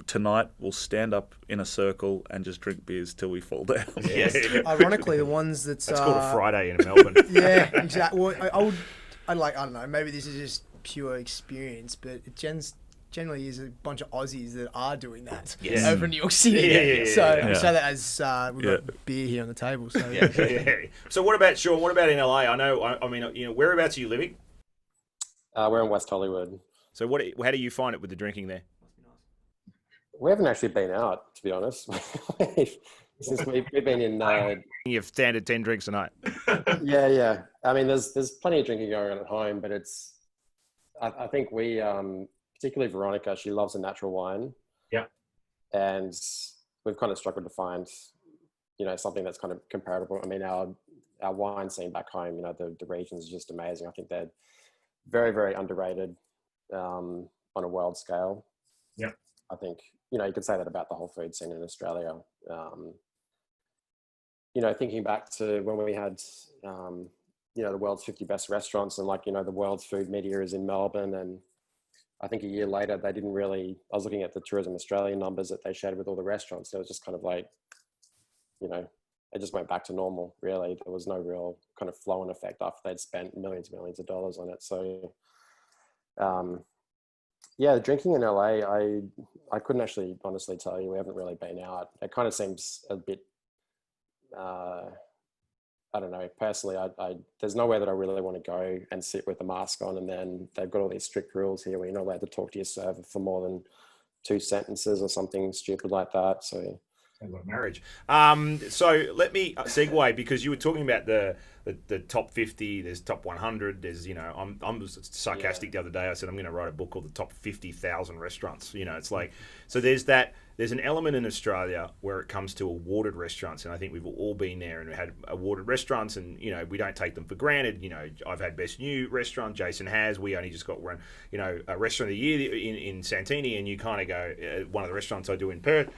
tonight we'll stand up in a circle and just drink beers till we fall down. Yes. Ironically, the ones that's called a Friday in Melbourne. Yeah, exactly. Well, I don't know, maybe this is just pure experience, but it generally is a bunch of Aussies that are doing that over in New York City. We say that as we've got beer here on the table. So So what about Shaun? What about in LA? I know. I mean, whereabouts are you living? We're in West Hollywood. So how do you find it with the drinking there? We haven't actually been out, to be honest. Since we've been in... You've standard 10 drinks a night. Yeah. I mean, there's plenty of drinking going on at home, but it's... I think we, particularly Veronica, she loves a natural wine. Yeah. And we've kind of struggled to find, something that's kind of comparable. I mean, our wine scene back home, the regions are just amazing. I think they're very, very underrated on a world scale. Yeah. I think... you could say that about the whole food scene in Australia. Thinking back to when we had, the world's 50 best restaurants and the world's food media is in Melbourne. And I think a year later, they didn't really, I was looking at the Tourism Australia numbers that they shared with all the restaurants. So it was just kind of like, it just went back to normal, really. There was no real kind of flow-on effect after they'd spent millions and millions of dollars on it. So, drinking in LA, I couldn't actually honestly tell you. We haven't really been out. It kind of seems a bit, I don't know. Personally, I there's nowhere that I really want to go and sit with a mask on, and then they've got all these strict rules here where you're not allowed to talk to your server for more than 2 sentences or something stupid like that. So Sounds like marriage. So let me segue, because you were talking about the top 50. There's top 100. There's, I'm sarcastic the other day. I said I'm going to write a book called the top 50,000 restaurants. It's like, so there's that. There's an element in Australia where it comes to awarded restaurants, and I think we've all been there and had awarded restaurants, and we don't take them for granted. I've had best new restaurant. Jason has. We only just got one, a restaurant of the year in Santini, and you kind of go, one of the restaurants I do in Perth.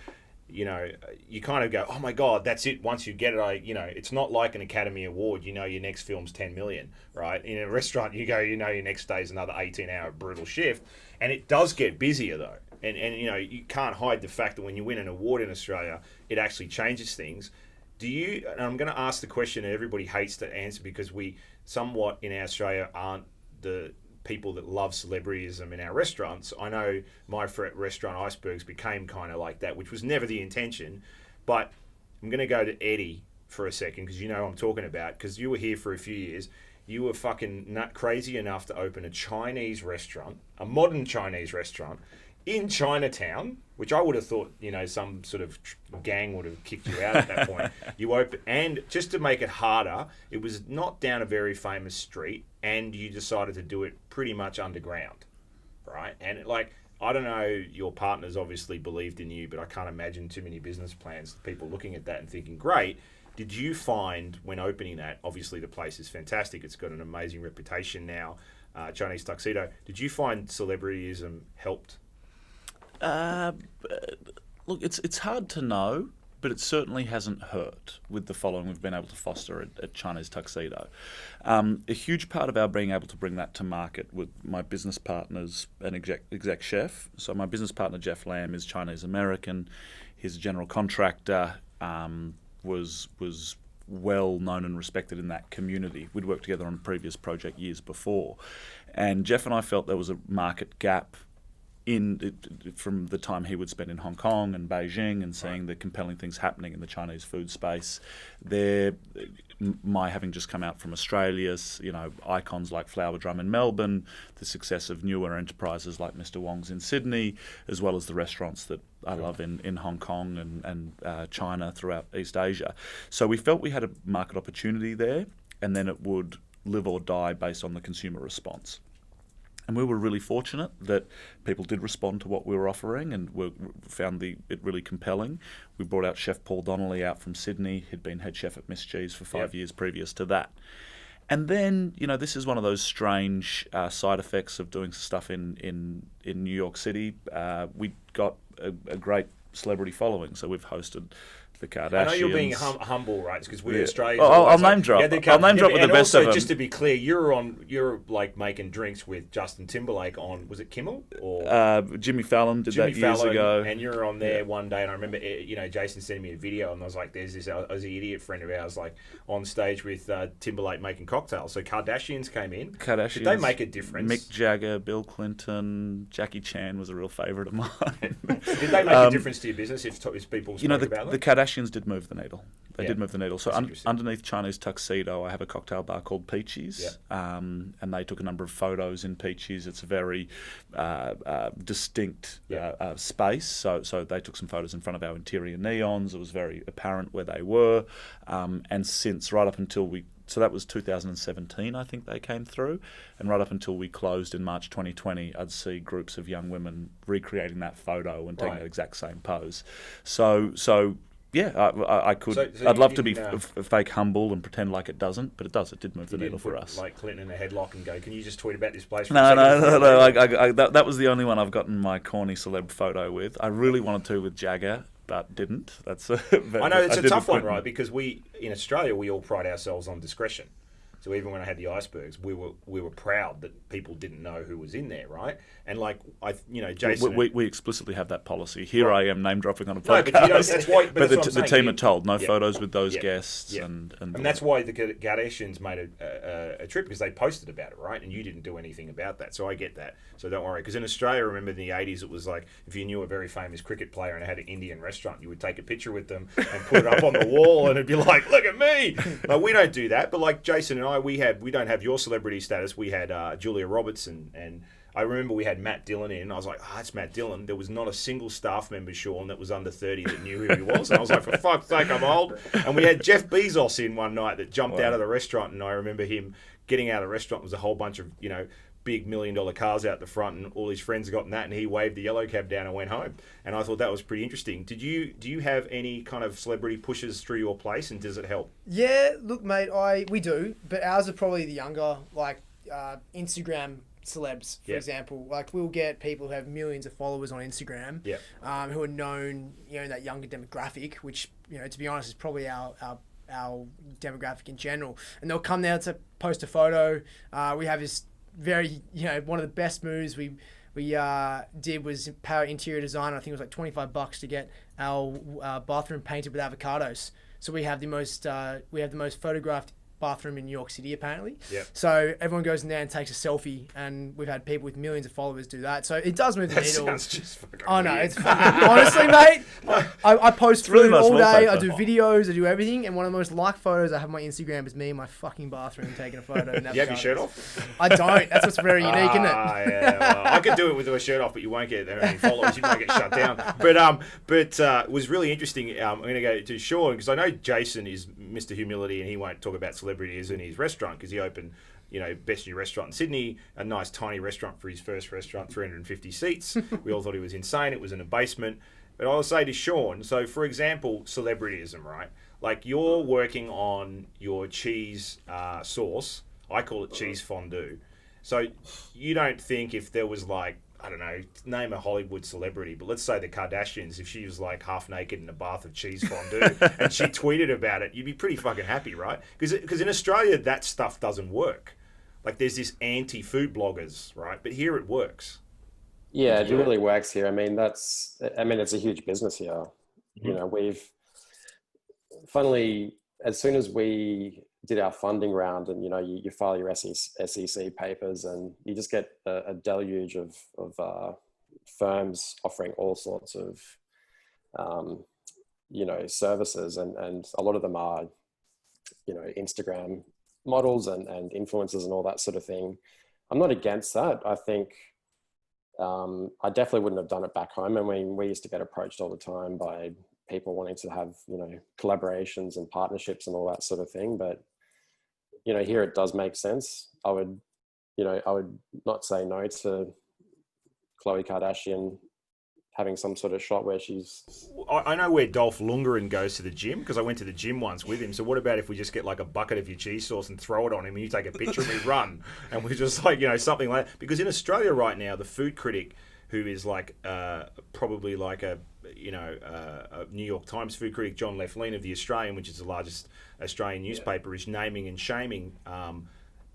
You kind of go, oh my God, that's it. Once you get it, it's not like an Academy Award. Your next film's 10 million, right? In a restaurant, you go, your next day's another 18-hour brutal shift, and it does get busier though. And you can't hide the fact that when you win an award in Australia, it actually changes things. And I'm going to ask the question that everybody hates to answer, because we somewhat in Australia aren't the people that love celebrityism in our restaurants. I know my restaurant Icebergs became kind of like that, which was never the intention. But I'm going to go to Eddy for a second, because who I'm talking about, because you were here for a few years. You were fucking nut crazy enough to open a Chinese restaurant, a modern Chinese restaurant, in Chinatown, which I would have thought, some sort of gang would have kicked you out at that point. You open, and just to make it harder, it was not down a very famous street, and you decided to do it pretty much underground, right? And I don't know, your partners obviously believed in you, but I can't imagine too many business plans, people looking at that and thinking, great. Did you find when opening that, obviously the place is fantastic, it's got an amazing reputation now, Chinese Tuxedo, did you find celebrityism helped? Look, it's hard to know, but it certainly hasn't hurt with the following we've been able to foster at Chinese Tuxedo. A huge part of our being able to bring that to market with my business partners and exec chef. So my business partner, Jeff Lamb, is Chinese American. He's a general contractor, was well known and respected in that community. We'd worked together on a previous project years before. And Jeff and I felt there was a market gap from the time he would spend in Hong Kong and Beijing and seeing the compelling things happening in the Chinese food space. My having just come out from Australia, icons like Flower Drum in Melbourne, the success of newer enterprises like Mr. Wong's in Sydney, as well as the restaurants that I love in Hong Kong and China throughout East Asia. So we felt we had a market opportunity there, and then it would live or die based on the consumer response. And we were really fortunate that people did respond to what we were offering and found it really compelling. We brought out Chef Paul Donnelly out from Sydney. He'd been head chef at Miss Cheese for 5 years previous to that. And then, this is one of those strange side effects of doing stuff in New York City. We got a great celebrity following, so we've hosted the Kardashians. I know you're being humble, right? Because we're Australians. I'll name drop. I'll name drop with the best of them. Just to be clear, you're like making drinks with Justin Timberlake on, was it Kimmel or Jimmy Fallon did that years ago? And you're on there one day, and I remember Jason sending me a video, and I was like, "There's this Aussie idiot friend of ours like on stage with Timberlake making cocktails." So Kardashians came in. Did they make a difference? Mick Jagger, Bill Clinton, Jackie Chan was a real favourite of mine. Did they make a difference to your business if people spoke about them? The Kardashians did move the needle. They did move the needle. So underneath Chinese Tuxedo, I have a cocktail bar called Peaches, and they took a number of photos in Peaches. It's a very distinct space. So they took some photos in front of our interior neons. It was very apparent where they were. And since right up until so that was 2017, I think they came through. And right up until we closed in March 2020, I'd see groups of young women recreating that photo and taking that exact same pose. So yeah, I could. I'd love to be fake humble and pretend like it doesn't, but it does. It did move the needle for us. Like Clinton in a headlock and go, "Can you just tweet about this place?" No. That was the only one I've gotten my corny celeb photo with. I really wanted to with Jagger, but didn't. I know it's a tough one, right? Because in Australia we all pride ourselves on discretion. So even when I had the Icebergs, we were proud that people didn't know who was in there, right? And Jason, we explicitly have that policy. Here I am name dropping on a podcast. No, but that's why. But the team are told no photos with those guests, and that's why the Kardashians made a trip, because they posted about it, right? And you didn't do anything about that, so I get that. So don't worry. Because in Australia, remember in the 80s, it was like if you knew a very famous cricket player and had an Indian restaurant, you would take a picture with them and put it up on the wall, and it'd be like, "Look at me." No, we don't do that. But like Jason and I, we don't have your celebrity status. We had Julia Roberts and I remember we had Matt Dillon in, and I was like, that's Matt Dillon. There was not a single staff member, Shaun, that was under 30 that knew who he was. And I was like, for fuck's sake, I'm old. And we had Jeff Bezos in one night that jumped out of the restaurant, and I remember him getting out of the restaurant. There was a whole bunch of, big $1 million cars out the front, and all his friends got in that, and he waved the yellow cab down and went home. And I thought that was pretty interesting. Do you have any kind of celebrity pushes through your place, and does it help? Yeah, look, mate, we do, but ours are probably the younger, like Instagram celebs, for example. Like, we'll get people who have millions of followers on Instagram, who are known, in that younger demographic, which, to be honest, is probably our demographic in general. And they'll come there to post a photo. We have this very, one of the best moves we did was pay our interior designer. I think it was like $25 to get our bathroom painted with avocados. So we have the most photographed bathroom in New York City, apparently. Yep. So everyone goes in there and takes a selfie, and we've had people with millions of followers do that. So it does move the needle. Sounds just fucking no, weird. it's fucking, honestly, mate. I post really food nice all day. wallpaper. I do videos. I do everything. And one of the most liked photos I have on my Instagram is me in my fucking bathroom taking a photo. You have your shirt off? I don't. That's what's very unique, isn't it? Yeah. Well, I could do it with a shirt off, but you won't get any followers. You might get shut down. But it was really interesting. I'm going to go to Shaun, because I know Jason is Mr. Humility, and he won't talk about celebrities in his restaurant, because he opened, best new restaurant in Sydney, a nice tiny restaurant for his first restaurant, 350 seats. We all thought he was insane. It was in a basement. But I'll say to Shaun, so for example, celebrityism, right? Like, you're working on your cheese sauce. I call it cheese fondue. So you don't think if there was, like, I don't know, name a Hollywood celebrity, but let's say the Kardashians, if she was like half naked in a bath of cheese fondue and she tweeted about it, you'd be pretty fucking happy, right? Because in Australia, that stuff doesn't work. Like, there's this anti-food bloggers, right? But here it works. Yeah, it really works here. I mean, it's a huge business here. Mm-hmm. Funnily, as soon as we did our funding round, and you file your SEC papers, and you just get a deluge of firms offering all sorts of services, and a lot of them are Instagram models and influencers and all that sort of thing. I'm not against that. I think I definitely wouldn't have done it back home. I mean, we used to get approached all the time by people wanting to have collaborations and partnerships and all that sort of thing, but here it does make sense. I would not say no to Khloe Kardashian having some sort of shot where she's... I know where Dolph Lundgren goes to the gym, because I went to the gym once with him. So what about if we just get like a bucket of your cheese sauce and throw it on him, and you take a picture and we run, and we just like, something like that. Because in Australia right now, the food critic, who is like probably like a New York Times food critic, John Leflin of The Australian, which is the largest Australian newspaper, is naming and shaming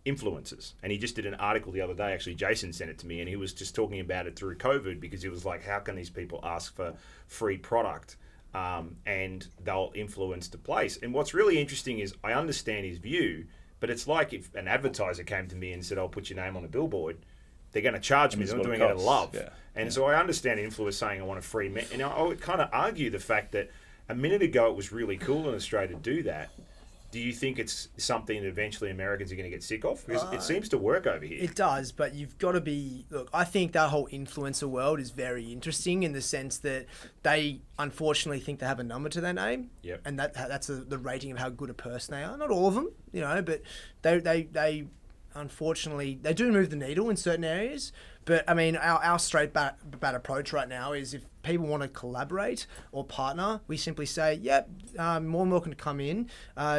influencers. And he just did an article the other day, actually Jason sent it to me, and he was just talking about it through COVID, because he was like, how can these people ask for free product and they'll influence the place? And what's really interesting is, I understand his view, but it's like if an advertiser came to me and said, I'll put your name on a billboard, they're going to charge me. They're not doing it out of love. Yeah. And so I understand influencers saying, I want a free... And I would kind of argue the fact that a minute ago it was really cool in Australia to do that. Do you think it's something that eventually Americans are going to get sick of? Because it seems to work over here. It does, but you've got to be... Look, I think that whole influencer world is very interesting in the sense that they unfortunately think they have a number to their name. Yep. And that's the rating of how good a person they are. Not all of them, but they unfortunately, they do move the needle in certain areas. But I mean, our straight bat approach right now is, if people want to collaborate or partner, we simply say, yep, more than welcome to come in.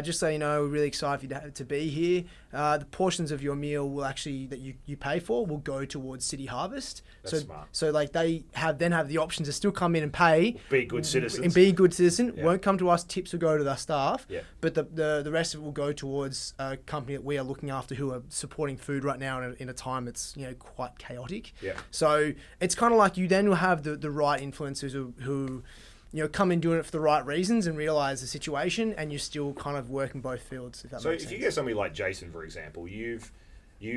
Just so you know, we're really excited for you to be here. The portions of your meal will actually, that you pay for, will go towards City Harvest. That's smart. So like, they have the option to still come in and pay. Be good citizens. And be a good citizen. Yeah. Won't come to us. Tips will go to the staff. Yeah. But the rest of it will go towards a company that we are looking after, who are supporting food right now in a time that's quite chaotic. Yeah. So it's kind of like, you then will have the right influencers who come in doing it for the right reasons and realize the situation, and you're still kind of working both fields, if that makes sense. So if you get somebody like Jason, for example, you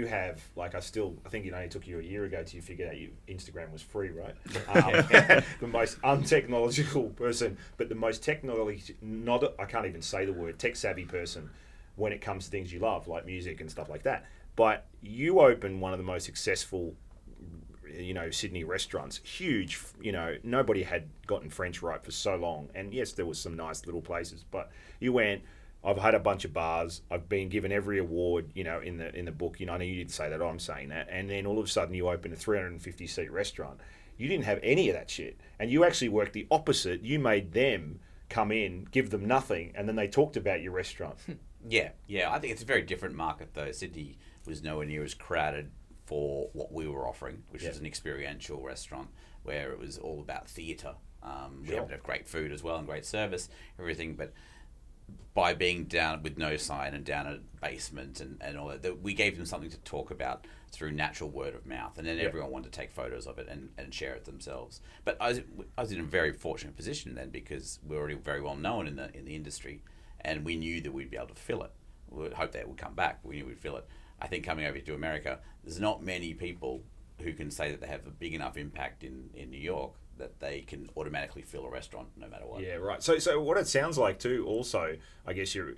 have, like, I think it only took you a year ago till you figured out Instagram was free, right? The most untechnological person, but the most I can't even say the word, tech savvy person when it comes to things you love, like music and stuff like that. But you open one of the most successful Sydney restaurants, huge. Nobody had gotten French right for so long, and yes, there was some nice little places, but you went. I've had a bunch of bars. I've been given every award, in the book. I know you didn't say that. I'm saying that, and then all of a sudden you open a 350 seat restaurant. You didn't have any of that shit, and you actually worked the opposite. You made them come in, give them nothing, and then they talked about your restaurant. Yeah. I think it's a very different market though. Sydney was nowhere near as crowded for what we were offering, which was an experiential restaurant where it was all about theatre. We happened to have great food as well and great service, everything, but by being down with no sign and down a basement and all that, we gave them something to talk about through natural word of mouth, and then everyone wanted to take photos of it and share it themselves. But I was in a very fortunate position then, because we were already very well known in the industry, and we knew that we'd be able to fill it. We would hope that it would come back, but we knew we'd fill it. I think coming over to America, there's not many people who can say that they have a big enough impact in New York that they can automatically fill a restaurant no matter what. Yeah, right. So what it sounds like too, also, I guess you're,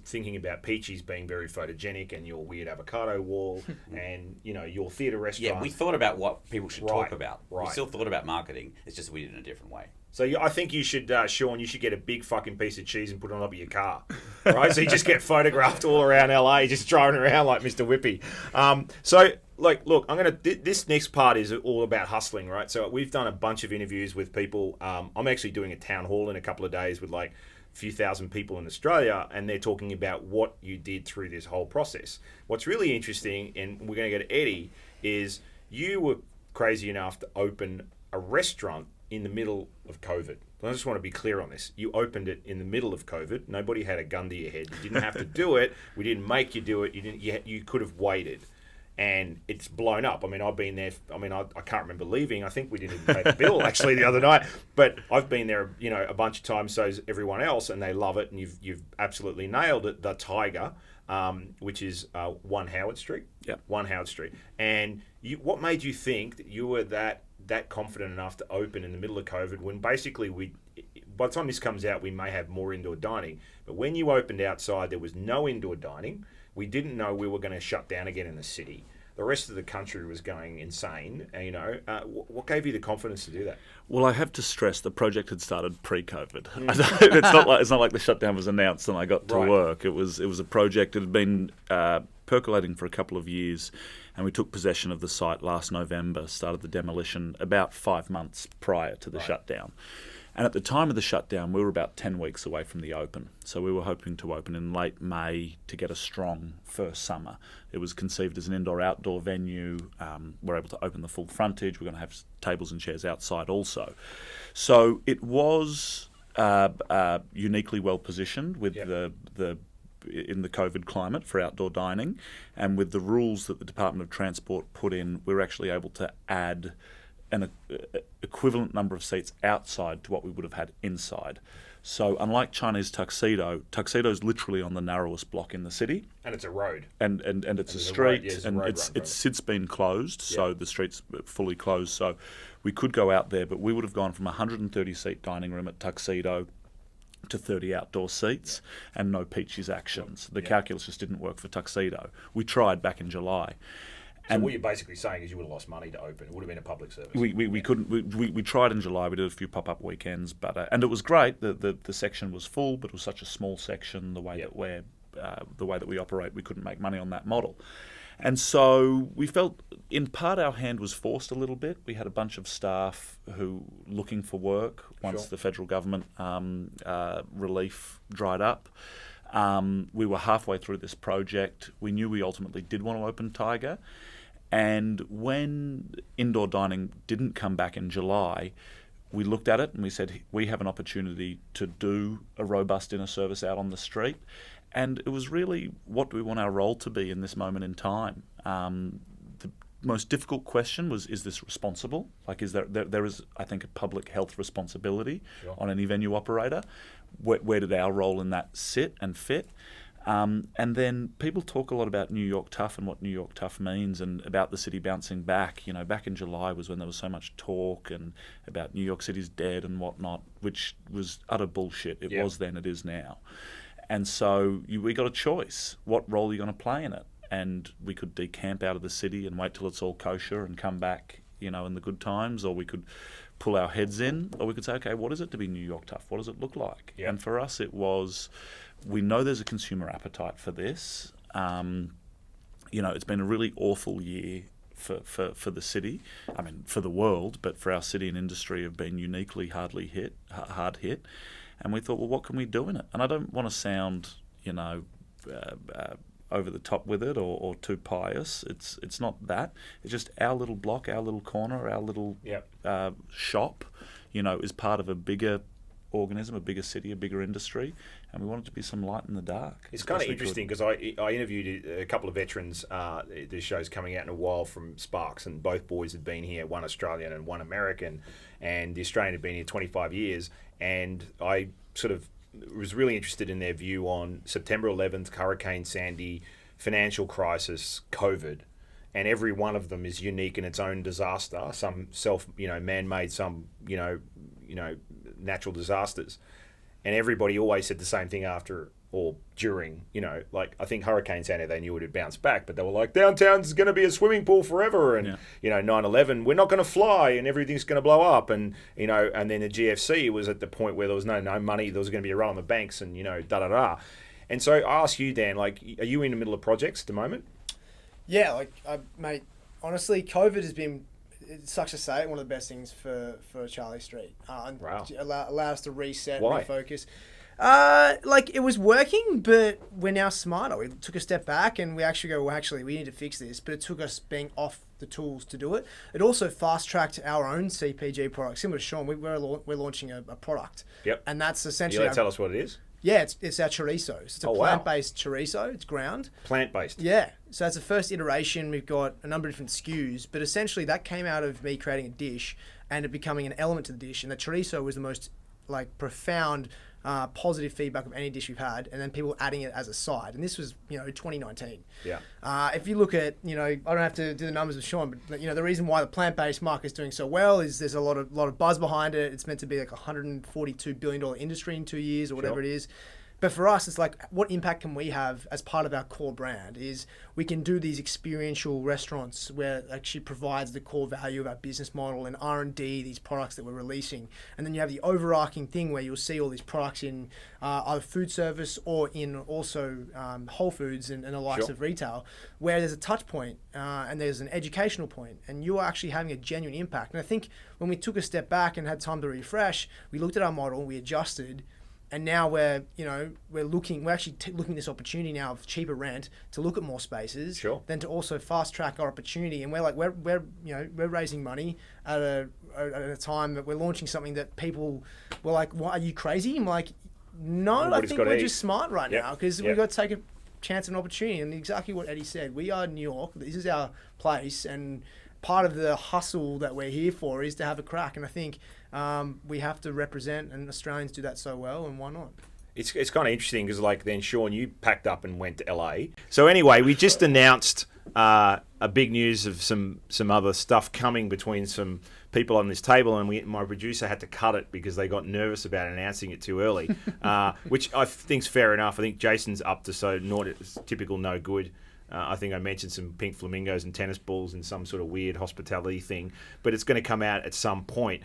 thinking about Peachy's being very photogenic and your weird avocado wall and, your theatre restaurant. Yeah, we thought about what people should talk about. Right. We still thought about marketing. It's just we did it in a different way. So I think you should, Shaun, you should get a big fucking piece of cheese and put it on top of your car, right? So you just get photographed all around LA, just driving around like Mr. Whippy. Look, this next part is all about hustling, right? So we've done a bunch of interviews with people. I'm actually doing a town hall in a couple of days with like a few thousand people in Australia, and they're talking about what you did through this whole process. What's really interesting, and we're going to go to Eddy, is you were crazy enough to open a restaurant in the middle of COVID. I just want to be clear on this. You opened it in the middle of COVID. Nobody had a gun to your head. You didn't have to do it. We didn't make you do it. You could have waited. And it's blown up. I mean, I've been there. I can't remember leaving. I think we didn't even pay the bill actually the other night. But I've been there, a bunch of times. So's everyone else, and they love it. And you've absolutely nailed it. The Tiger, which is 1 Howard Street. Yeah. 1 Howard Street. And what made you think that you were that confident enough to open in the middle of COVID, when basically by the time this comes out, we may have more indoor dining. But when you opened outside, there was no indoor dining. We didn't know we were going to shut down again in the city. The rest of the country was going insane. What gave you the confidence to do that? Well, I have to stress the project had started pre-COVID. It's not like the shutdown was announced and I got to work. It was a project that had been percolating for a couple of years, and we took possession of the site last November, started the demolition about 5 months prior to the shutdown. And at the time of the shutdown, we were about 10 weeks away from the open. So we were hoping to open in late May to get a strong first summer. It was conceived as an indoor-outdoor venue. We're able to open the full frontage. We're going to have tables and chairs outside also. So it was uniquely well positioned with in the COVID climate for outdoor dining. And with the rules that the Department of Transport put in, we were actually able to add an equivalent number of seats outside to what we would have had inside. So unlike Chinese Tuxedo is literally on the narrowest block in the city. And it's a road. And it's a street, and it's since been closed, so the street's fully closed. So we could go out there, but we would have gone from a 130-seat dining room at Tuxedo to 30 outdoor seats and no Peachy's actions. The calculus just didn't work for Tuxedo. We tried back in July. So what you're basically saying is you would have lost money to open. It would have been a public service. We couldn't. We tried in July. We did a few pop-up weekends, but and it was great. The section was full, but it was such a small section. The way that we operate, we couldn't make money on that model, and so we felt in part our hand was forced a little bit. We had a bunch of staff who looking for work once the federal government relief dried up. We were halfway through this project. We knew we ultimately did want to open Tiger. And when indoor dining didn't come back in July, we looked at it and we said, we have an opportunity to do a robust dinner service out on the street. And it was really, what do we want our role to be in this moment in time? The most difficult question was, is this responsible? Like, is there is, I think, a public health responsibility on any venue operator? Where did our role in that sit and fit? And then people talk a lot about New York tough and what New York tough means, and about the city bouncing back. Back in July was when there was so much talk and about New York City's dead and whatnot, which was utter bullshit. It was then, it is now. And so we got a choice. What role are you going to play in it? and we could decamp out of the city and wait till it's all kosher and come back, in the good times, or we could pull our heads in, or we could say, okay, what is it to be New York tough? What does it look like? Yeah. And for us, it was, we know there's a consumer appetite for this. It's been a really awful year for the city. I mean, for the world, but for our city and industry have been uniquely hard hit. And we thought, well, what can we do in it? And I don't want to sound, over the top with it or too pious. It's not that. It's just our little block, our little corner, our little shop, is part of a bigger organism, a bigger city, a bigger industry, and we want it to be some light in the dark. It's kind of interesting because I interviewed a couple of veterans. This show's coming out in a while from Sparks, and both boys had been here, one Australian and one American, and the Australian had been here 25 years, and I sort of was really interested in their view on September 11th, Hurricane Sandy, financial crisis, COVID, and every one of them is unique in its own disaster. Some man-made, some natural disasters, and everybody always said the same thing after or during. I think Hurricane Sandy, they knew it would bounce back, but they were like, downtown's going to be a swimming pool forever, and 9/11, we're not going to fly, and everything's going to blow up, and and then the GFC was at the point where there was no money, there was going to be a run on the banks, and and so I ask you, Dan, are you in the middle of projects at the moment? Yeah, mate, honestly, COVID has been, it sucks to say it, one of the best things for Charlie Street. Wow. Allow us to reset, Why? refocus. It was working, but we're now smarter. We took a step back and we actually go, we need to fix this. But it took us being off the tools to do it. It also fast-tracked our own CPG product. Similar to Shaun, we're launching a product. Yep. And that's essentially... You tell us what it is? Yeah, it's our chorizo. It's a plant-based chorizo. It's ground. Plant-based? Yeah. So that's the first iteration. We've got a number of different SKUs, but essentially that came out of me creating a dish and it becoming an element to the dish. And the chorizo was the most profound positive feedback of any dish we've had, and then people adding it as a side. And this was 2019. Yeah. If you look at I don't have to do the numbers with Shaun, but the reason why the plant-based market is doing so well is there's a lot of buzz behind it. It's meant to be like $142 billion industry in 2 years or whatever it is. But for us, it's what impact can we have as part of our core brand is we can do these experiential restaurants where it actually provides the core value of our business model and R&D, these products that we're releasing. And then you have the overarching thing where you'll see all these products in either food service or in also Whole Foods and the likes of retail, where there's a touch point and there's an educational point, and you are actually having a genuine impact. And I think when we took a step back and had time to refresh, we looked at our model, we adjusted, and now we're actually looking at this opportunity now of cheaper rent to look at more spaces, then to also fast track our opportunity. And we're raising money at a time that we're launching something that people were like, "What, are you crazy?" I'm like, "No, I think we're just smart right now because we've got to take a chance and opportunity." And exactly what Eddy said, we are New York. This is our place, and part of the hustle that we're here for is to have a crack. And I think we have to represent, and Australians do that so well, and why not? It's kind of interesting because then Shaun, you packed up and went to LA. So anyway, we just announced a big news of some other stuff coming between some people on this table, and my producer had to cut it because they got nervous about announcing it too early, which I think's fair enough. I think Jason's up to typical no good. I think I mentioned some pink flamingos and tennis balls and some sort of weird hospitality thing, but it's going to come out at some point.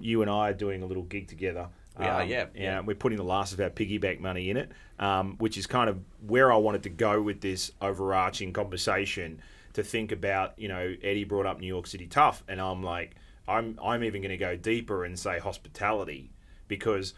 You and I are doing a little gig together. Yeah. We're putting the last of our piggyback money in it, which is kind of where I wanted to go with this overarching conversation to think about. Eddy brought up New York City tough, and I'm like, I'm even going to go deeper and say hospitality, because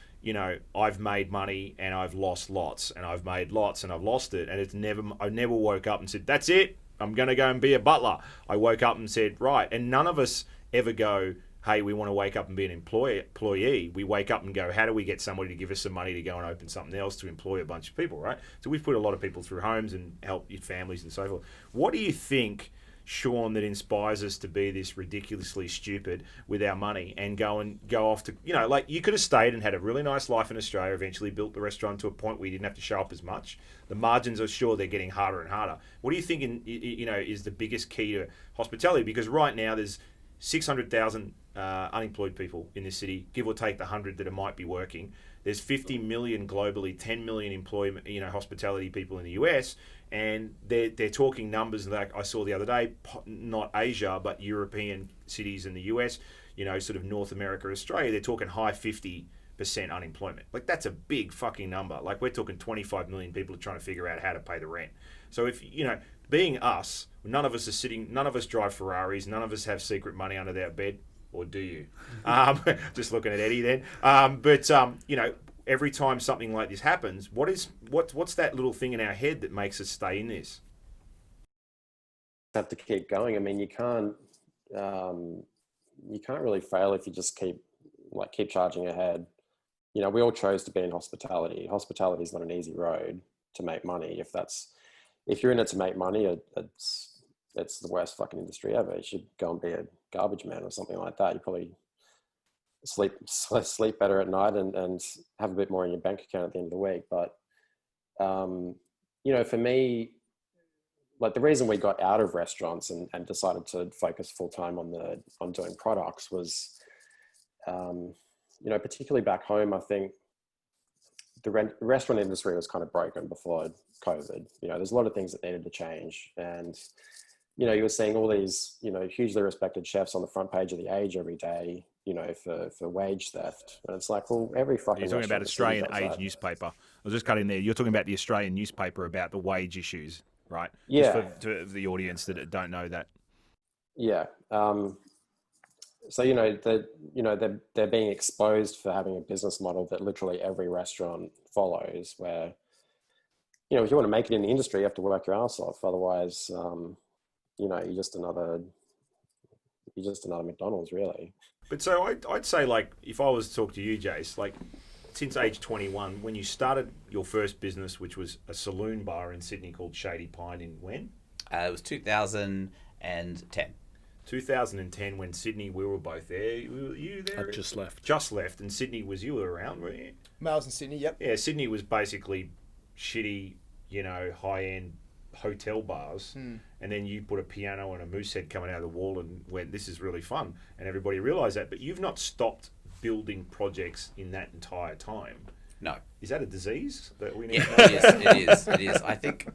I've made money and I've lost lots, and I've made lots and I've lost it, and I never woke up and said, that's it, I'm going to go and be a butler. I woke up and said, right, and none of us ever go, hey, we want to wake up and be an employee. We wake up and go, how do we get somebody to give us some money to go and open something else to employ a bunch of people, right? So we've put a lot of people through homes and help your families and so forth. What do you think, Shaun, that inspires us to be this ridiculously stupid with our money and go off to, you could have stayed and had a really nice life in Australia, eventually built the restaurant to a point where you didn't have to show up as much. The margins are sure they're getting harder and harder. What do you think, is the biggest key to hospitality? Because right now there's 600,000 unemployed people in this city, give or take the 100 that might be working. There's 50 million globally, 10 million hospitality people in the US, and they're talking numbers like I saw the other day, not Asia but European cities in the US, sort of North America, Australia, they're talking high 50% unemployment. Like, that's a big fucking number. Like, we're talking 25 million people are trying to figure out how to pay the rent. So if being us, none of us drive Ferraris, none of us have secret money under their bed, or do you? Just looking at Eddie then. But every time something like this happens, what's that little thing in our head that makes us stay in this? Have to keep going. I mean, you can't really fail if you just keep charging ahead. We all chose to be in hospitality. Hospitality is not an easy road to make money. If you're in it to make money, it's the worst fucking industry ever. You should go and be a garbage man or something like that. You probably sleep better at night and have a bit more in your bank account at the end of the week. But for me, like, the reason we got out of restaurants and decided to focus full time on doing products was, particularly back home, I think the restaurant industry was kind of broken before COVID. There's a lot of things that needed to change, and you were seeing all these hugely respected chefs on the front page of The Age every day, for wage theft, and it's like, well, every fucking. You're talking about Australian Age newspaper. I'll just cut in there. You're talking about the Australian newspaper about the wage issues, right? Yeah. Just for the audience that don't know that. Yeah. So they're being exposed for having a business model that literally every restaurant follows, where if you want to make it in the industry, you have to work your ass off. Otherwise, you're just another McDonald's, really. But so I'd say, like, if I was to talk to you, Jace, like, since age 21, when you started your first business, which was a saloon bar in Sydney called Shady Pine, in when? It was 2010. 2010, when Sydney, we were both there. Were you there? I just left. Just left, and Sydney was, you were around, were you? Males in Sydney, yep. Yeah, Sydney was basically shitty, high-end hotel bars, and then you put a piano and a moose head coming out of the wall and went, this is really fun, and everybody realised that. But you've not stopped building projects in that entire time. No. Is that a disease that we need? Yeah, it is. I think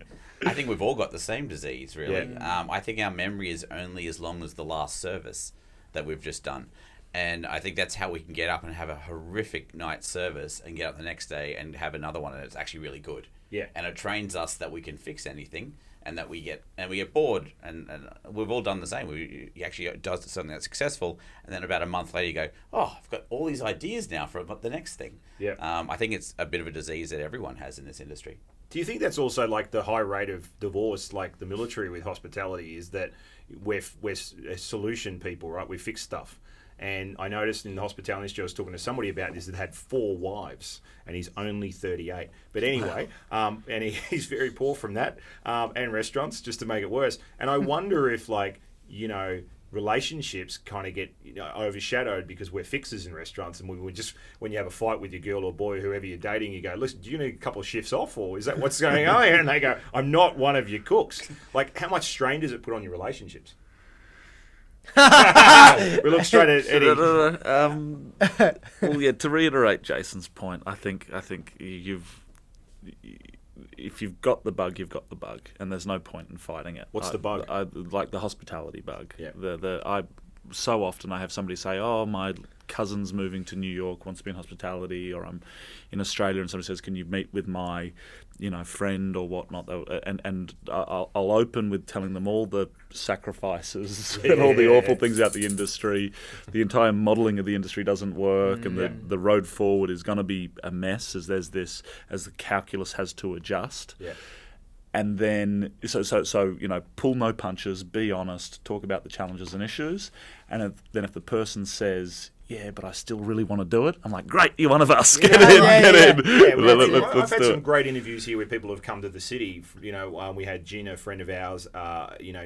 we've all got the same disease, really. Yeah. I think our memory is only as long as the last service that we've just done. And I think that's how we can get up and have a horrific night service and get up the next day and have another one, and it's actually really good. Yeah. And it trains us that we can fix anything, and that we get bored, and we've all done the same. You actually does something that's successful, and then about a month later you go, oh, I've got all these ideas now for the next thing. Yeah. I think it's a bit of a disease that everyone has in this industry. Do you think that's also like the high rate of divorce, like the military with hospitality, is that we're solution people, right? We fix stuff. And I noticed in the hospitality industry, I was talking to somebody about this that had 4 wives, and he's only 38. But anyway, and he's very poor from that, and restaurants, just to make it worse. And I wonder if, like, relationships kind of get overshadowed because we're fixers in restaurants, and we would just, when you have a fight with your girl or boy, whoever you're dating, you go, listen, do you need a couple of shifts off, or is that what's going on here? And they go, I'm not one of your cooks. Like, how much strain does it put on your relationships? We look straight at Eddie. Well, yeah, to reiterate Jason's point, I think if you've got the bug, you've got the bug, and there's no point in fighting it. What's the bug? Like the hospitality bug. Yeah. So often I have somebody say, oh, my cousin's moving to New York, wants to be in hospitality, or I'm in Australia, and somebody says, can you meet with my friend or whatnot? And I'll open with telling them all the sacrifices and all the awful things about the industry. The entire modelling of the industry doesn't work, and the road forward is going to be a mess as the calculus has to adjust. Yeah. And then, so pull no punches, be honest, talk about the challenges and issues. And then if the person says, yeah, but I still really want to do it, I'm like, great, you're one of us. Get in. I've had some great interviews here where people have come to the city. We had Gina, a friend of ours.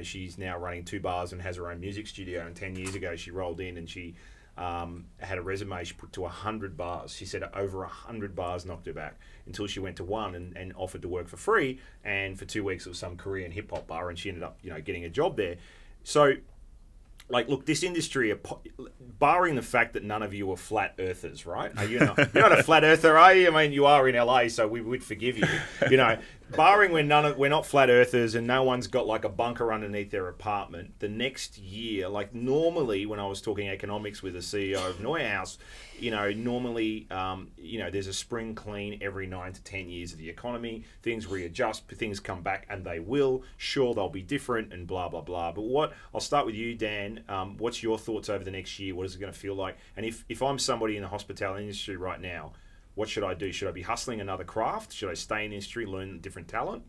She's now running 2 bars and has her own music studio. And 10 years ago, she rolled in and she had a resume she put to 100 bars. She said over 100 bars knocked her back until she went to one and offered to work for free. And for 2 weeks, it was some Korean hip hop bar, and she ended up, getting a job there. So, like, look, this industry, barring the fact that none of you are flat earthers, right? You're not a flat earther, are you? I mean, you are in LA, so we would forgive you. barring when we're not flat earthers and no one's got like a bunker underneath their apartment, the next year, like normally when I was talking economics with the CEO of Neuhaus, normally, there's a spring clean every 9 to 10 years of the economy. Things readjust, things come back, and they will. Sure, they'll be different and blah, blah, blah. But I'll start with you, Dan. What's your thoughts over the next year? What is it going to feel like? And if I'm somebody in the hospitality industry right now, what should I do? Should I be hustling another craft? Should I stay in the industry, learn different talent?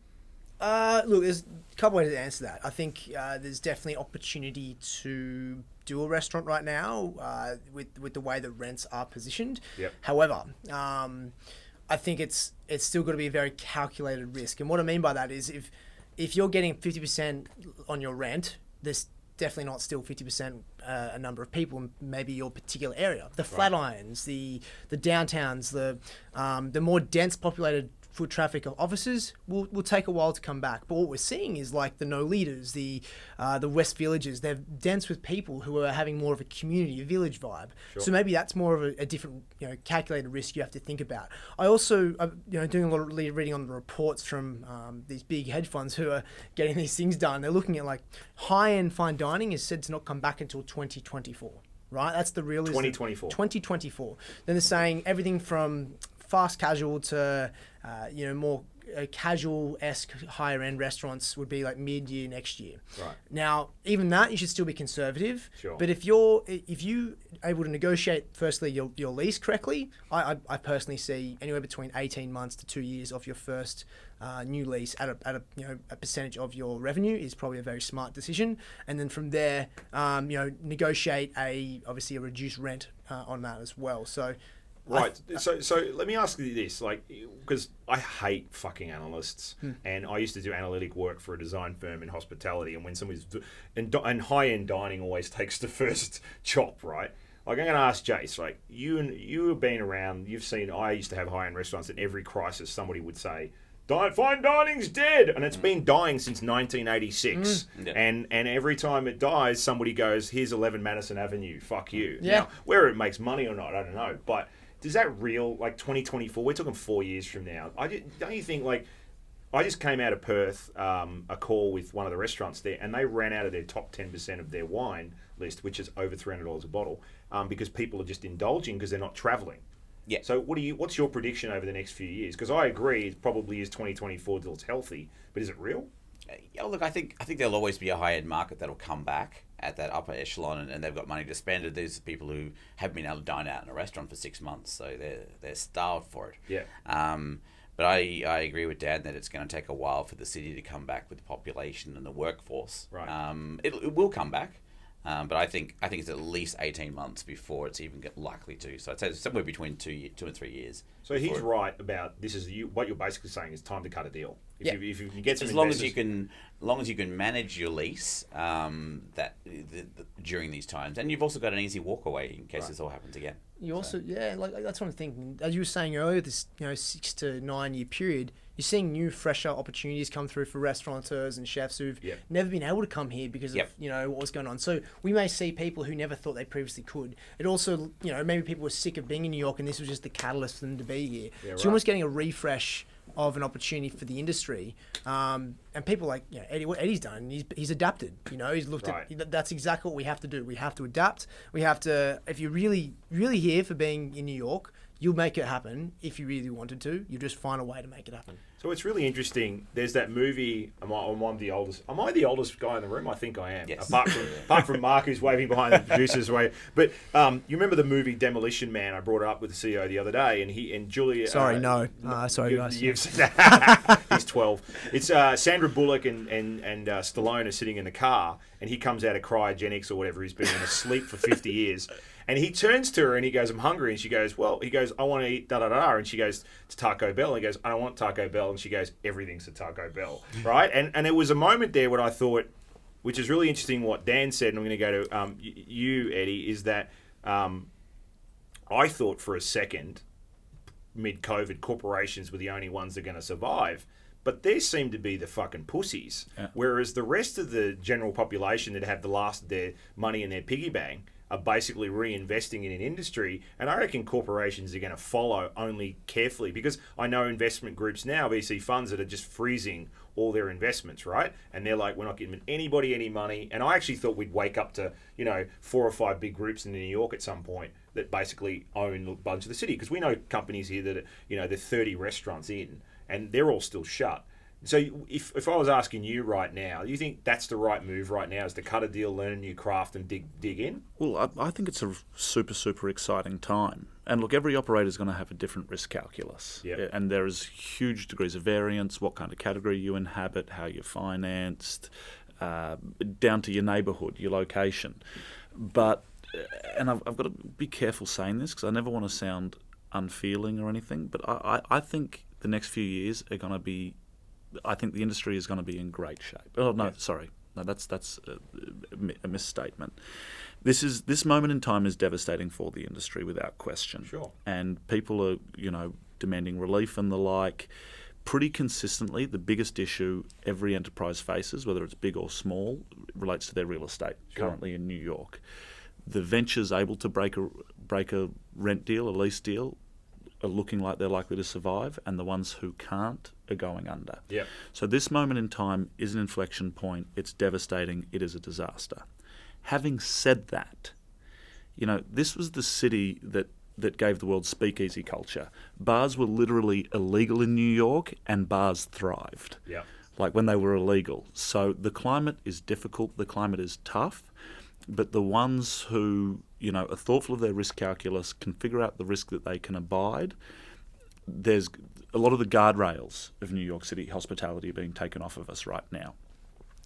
Look, there's a couple ways to answer that. I think there's definitely opportunity to do a restaurant right now with the way the rents are positioned. Yep. However, I think it's still got to be a very calculated risk. And what I mean by that is if you're getting 50% on your rent, there's definitely not still 50% a number of people in maybe your particular area. The Flatirons, the downtowns, the more dense populated foot traffic of offices will take a while to come back. But what we're seeing is like the no leaders, the West Villages, they're dense with people who are having more of a community, a village vibe. Sure. So maybe that's more of a different, calculated risk you have to think about. I also, doing a lot of reading on the reports from these big hedge funds who are getting these things done. They're looking at like high-end fine dining is said to not come back until 2024. Right? That's the real 2024. 2024. Then they're saying everything from fast casual to more casual-esque higher-end restaurants would be like mid-year next year. Right. Now, even that, you should still be conservative. Sure. But if you able to negotiate, firstly, your lease correctly, I personally see anywhere between 18 months to 2 years off your first new lease at a percentage of your revenue is probably a very smart decision. And then from there, negotiate obviously a reduced rent on that as well. So. Right. So let me ask you this, because I hate fucking analysts, and I used to do analytic work for a design firm in hospitality, and when somebody's and high-end dining always takes the first chop, right? Like I'm going to ask Jace, like you have been around, you've seen. I used to have high-end restaurants. In every crisis, somebody would say, "Fine dining's dead," and it's been dying since 1986. Yeah. And every time it dies, somebody goes, "Here's 11 Madison Avenue. Fuck you." Yeah. Now, whether it makes money or not, I don't know, but. Is that real? Like 2024, we're talking 4 years from now. Don't you think, I just came out of Perth, a call with one of the restaurants there, and they ran out of their top 10% of their wine list, which is over $300 a bottle, because people are just indulging because they're not travelling. Yeah. So what's your prediction over the next few years? Because I agree, it probably is 2024 till it's healthy, but is it real? Yeah, look, I think there'll always be a high-end market that'll come back at that upper echelon, and they've got money to spend. These are people who haven't been able to dine out in a restaurant for 6 months, so they're starved for it. Yeah. But I agree with Dan that it's going to take a while for the city to come back with the population and the workforce. Right. It will come back, but I think it's at least 18 months before it's even likely to. So I'd say somewhere between 2 and 3 years. So he's right about this. What you're basically saying is time to cut a deal. If you can get some as long investors, as you can manage your lease during these times, and you've also got an easy walk away in case this all happens again. You also, that's what I'm thinking. As you were saying earlier, this 6 to 9 year period, you're seeing new, fresher opportunities come through for restaurateurs and chefs who've never been able to come here because of what was going on. So we may see people who never thought they previously could. It also, maybe people were sick of being in New York, and this was just the catalyst for them to be here. Yeah, so you're almost getting a refresh of an opportunity for the industry, and people like Eddie, what Eddie's done, he's adapted. He's looked at that's exactly what we have to do. We have to adapt. We have to. If you're really here for being in New York, you'll make it happen. If you really wanted to, you just find a way to make it happen. So it's really interesting. There's that movie. Am I the oldest? Am I the oldest guy in the room? I think I am. Yes. Apart from Mark, who's waving behind the producer's way. But you remember the movie Demolition Man? I brought it up with the CEO the other day, and Julia. Sorry, sorry, guys. He's 12. It's Sandra Bullock and Stallone are sitting in the car, and he comes out of cryogenics or whatever. He's been asleep for 50 years. And he turns to her and he goes, "I'm hungry." And she goes, "I want to eat da-da-da." And she goes, "To Taco Bell." And he goes, "I don't want Taco Bell." And she goes, "Everything's a Taco Bell." Right? And it was a moment there when I thought, which is really interesting what Dan said, and I'm going to go to you, Eddie, is that I thought for a second, mid-COVID, corporations were the only ones that are going to survive. But they seem to be the fucking pussies. Yeah. Whereas the rest of the general population that have the last of their money in their piggy bank are basically reinvesting in an industry, and I reckon corporations are going to follow only carefully, because I know investment groups now, VC funds, that are just freezing all their investments, right? And they're like, we're not giving anybody any money. And I actually thought we'd wake up to, 4 or 5 big groups in New York at some point that basically own a bunch of the city, because we know companies here that, they're 30 restaurants in, and they're all still shut. So if I was asking you right now, do you think that's the right move right now, is to cut a deal, learn a new craft, and dig in? Well, I think it's a super, super exciting time. And look, every operator is going to have a different risk calculus. Yep. And there is huge degrees of variance, what kind of category you inhabit, how you're financed, down to your neighbourhood, your location. But, and I've got to be careful saying this, because I never want to sound unfeeling or anything, but I think the next few years are going to be, I think the industry is going to be in great shape. Oh no, sorry, no, that's a misstatement. This moment in time is devastating for the industry without question. Sure. And people are demanding relief and the like. Pretty consistently, the biggest issue every enterprise faces, whether it's big or small, relates to their real estate. Sure. Currently in New York, the ventures able to break a rent deal, a lease deal, are looking like they're likely to survive, and the ones who can't are going under. Yeah. So this moment in time is an inflection point. It's devastating. It is a disaster. Having said that, this was the city that gave the world speakeasy culture. Bars were literally illegal in New York, and bars thrived. Yeah. Like when they were illegal. So the climate is difficult. The climate is tough. But the ones who, are thoughtful of their risk calculus, can figure out the risk that they can abide. There's a lot of the guardrails of New York City hospitality are being taken off of us right now.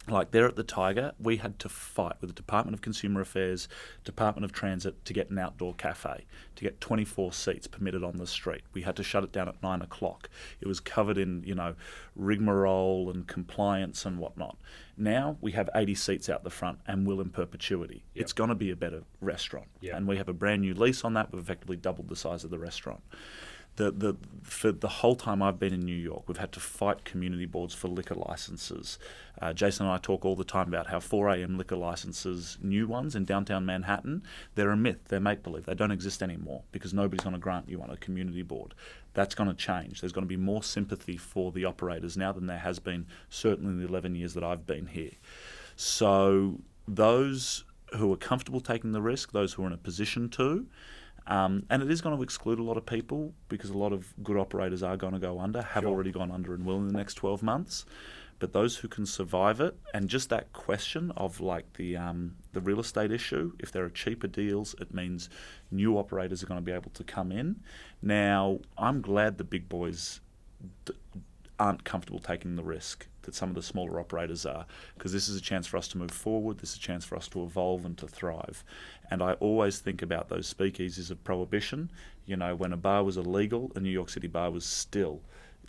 Like there at the Tiger, we had to fight with the Department of Consumer Affairs, Department of Transit to get an outdoor cafe, to get 24 seats permitted on the street. We had to shut it down at 9 o'clock. It was covered in, rigmarole and compliance and whatnot. Now we have 80 seats out the front and will in perpetuity. Yep. It's going to be a better restaurant. Yep. And we have a brand new lease on that. We've effectively doubled the size of the restaurant. For the whole time I've been in New York, we've had to fight community boards for liquor licenses. Jason and I talk all the time about how 4 a.m. liquor licenses, new ones in downtown Manhattan, they're a myth, they're make-believe. They don't exist anymore because nobody's going to grant you on a community board. That's going to change. There's going to be more sympathy for the operators now than there has been, certainly in the 11 years that I've been here. So those who are comfortable taking the risk, those who are in a position to, and it is going to exclude a lot of people because a lot of good operators are going to go under, have already gone under and will in the next 12 months. But those who can survive it, and just that question of like the real estate issue, if there are cheaper deals, it means new operators are going to be able to come in. Now, I'm glad the big boys aren't comfortable taking the risk that some of the smaller operators are, because this is a chance for us to move forward, this is a chance for us to evolve and to thrive. And I always think about those speakeasies of prohibition. When a bar was illegal, a New York City bar was still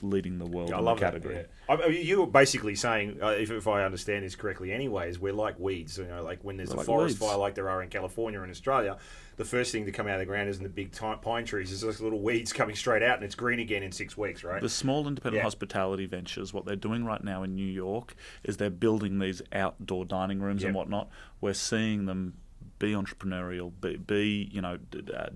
leading the world in the category. That, yeah. I mean, you were basically saying, if I understand this correctly anyways, we're like weeds. Like when there's a forest fire like there are in California and Australia, the first thing to come out of the ground isn't the big pine trees. There's those little weeds coming straight out, and it's green again in 6 weeks, right? The small independent hospitality ventures, what they're doing right now in New York is they're building these outdoor dining rooms and whatnot. We're seeing them be entrepreneurial, be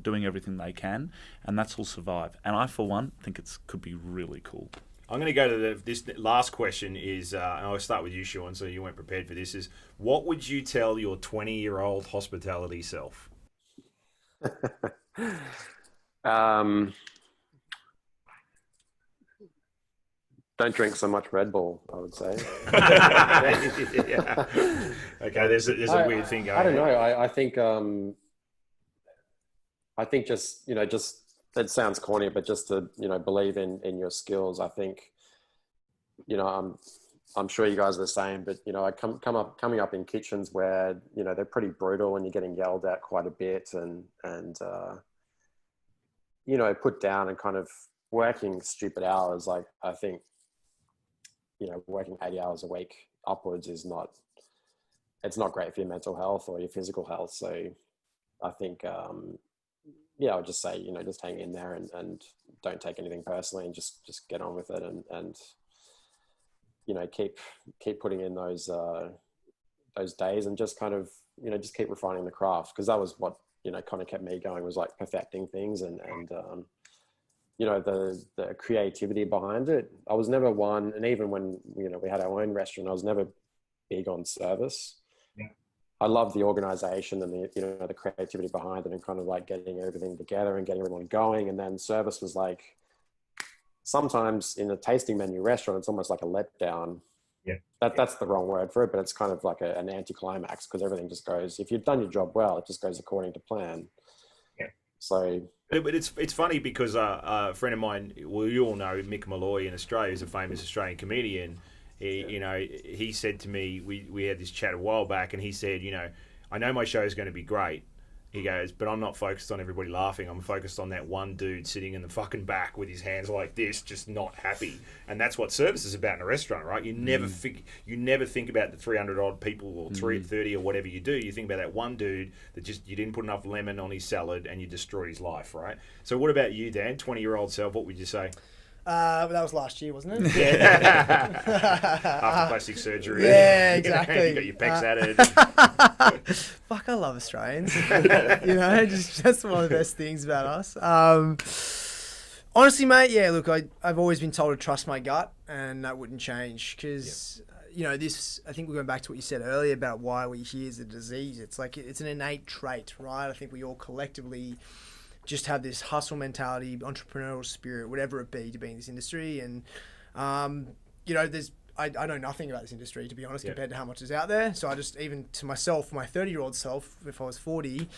doing everything they can, and that's will survive. And I, for one, think it could be really cool. I'm going to go to this last question is, and I'll start with you, Shaun, so you weren't prepared for this, is what would you tell your 20-year-old hospitality self? Don't drink so much Red Bull, I would say. Yeah. Okay, there's a weird thing going on. I don't know. I think just it sounds corny, but just to, believe in your skills. I think, I'm sure you guys are the same, but, I coming up in kitchens where, they're pretty brutal and you're getting yelled at quite a bit and put down and kind of working stupid hours. Like, I think, working 80 hours a week upwards it's not great for your mental health or your physical health. So I think, I'll just say, just hang in there and don't take anything personally and just get on with it and keep putting in those days and just kind of, just keep refining the craft, because that was what, kind of kept me going, was like perfecting things and the creativity behind it. I was never one, and even when, we had our own restaurant, I was never big on service. Yeah. I love the organization and the creativity behind it, and kind of like getting everything together and getting everyone going. And then service was like, sometimes in a tasting menu restaurant, it's almost like a letdown. Yeah. That's the wrong word for it, but it's kind of like an anticlimax, because everything just goes, if you've done your job well, it just goes according to plan. Yeah. So, but it's funny because a friend of mine, well, you all know Mick Malloy in Australia, is a famous Australian comedian. He said to me, we had this chat a while back, and he said, I know my show is going to be great. He goes, but I'm not focused on everybody laughing. I'm focused on that one dude sitting in the fucking back with his hands like this, just not happy. And that's what service is about in a restaurant, right? You never think about the 300 odd people or 330 or whatever you do. You think about that one dude that you didn't put enough lemon on his salad and you destroyed his life, right? So what about you, Dan? 20-year-old self, what would you say? That was last year, wasn't it? Yeah. After plastic surgery. Yeah, exactly. You got your pecs added. Fuck, I love Australians. That's one of the best things about us. Honestly, mate, yeah, look, I've always been told to trust my gut, and that wouldn't change, because, this, I think we're going back to what you said earlier about why we hear is a disease. It's like, it's an innate trait, right? I think we all collectively just have this hustle mentality, entrepreneurial spirit, whatever it be, to be in this industry. And, I know nothing about this industry, to be honest, compared to how much is out there. So I just, even to myself, my 30-year-old self, if I was 40,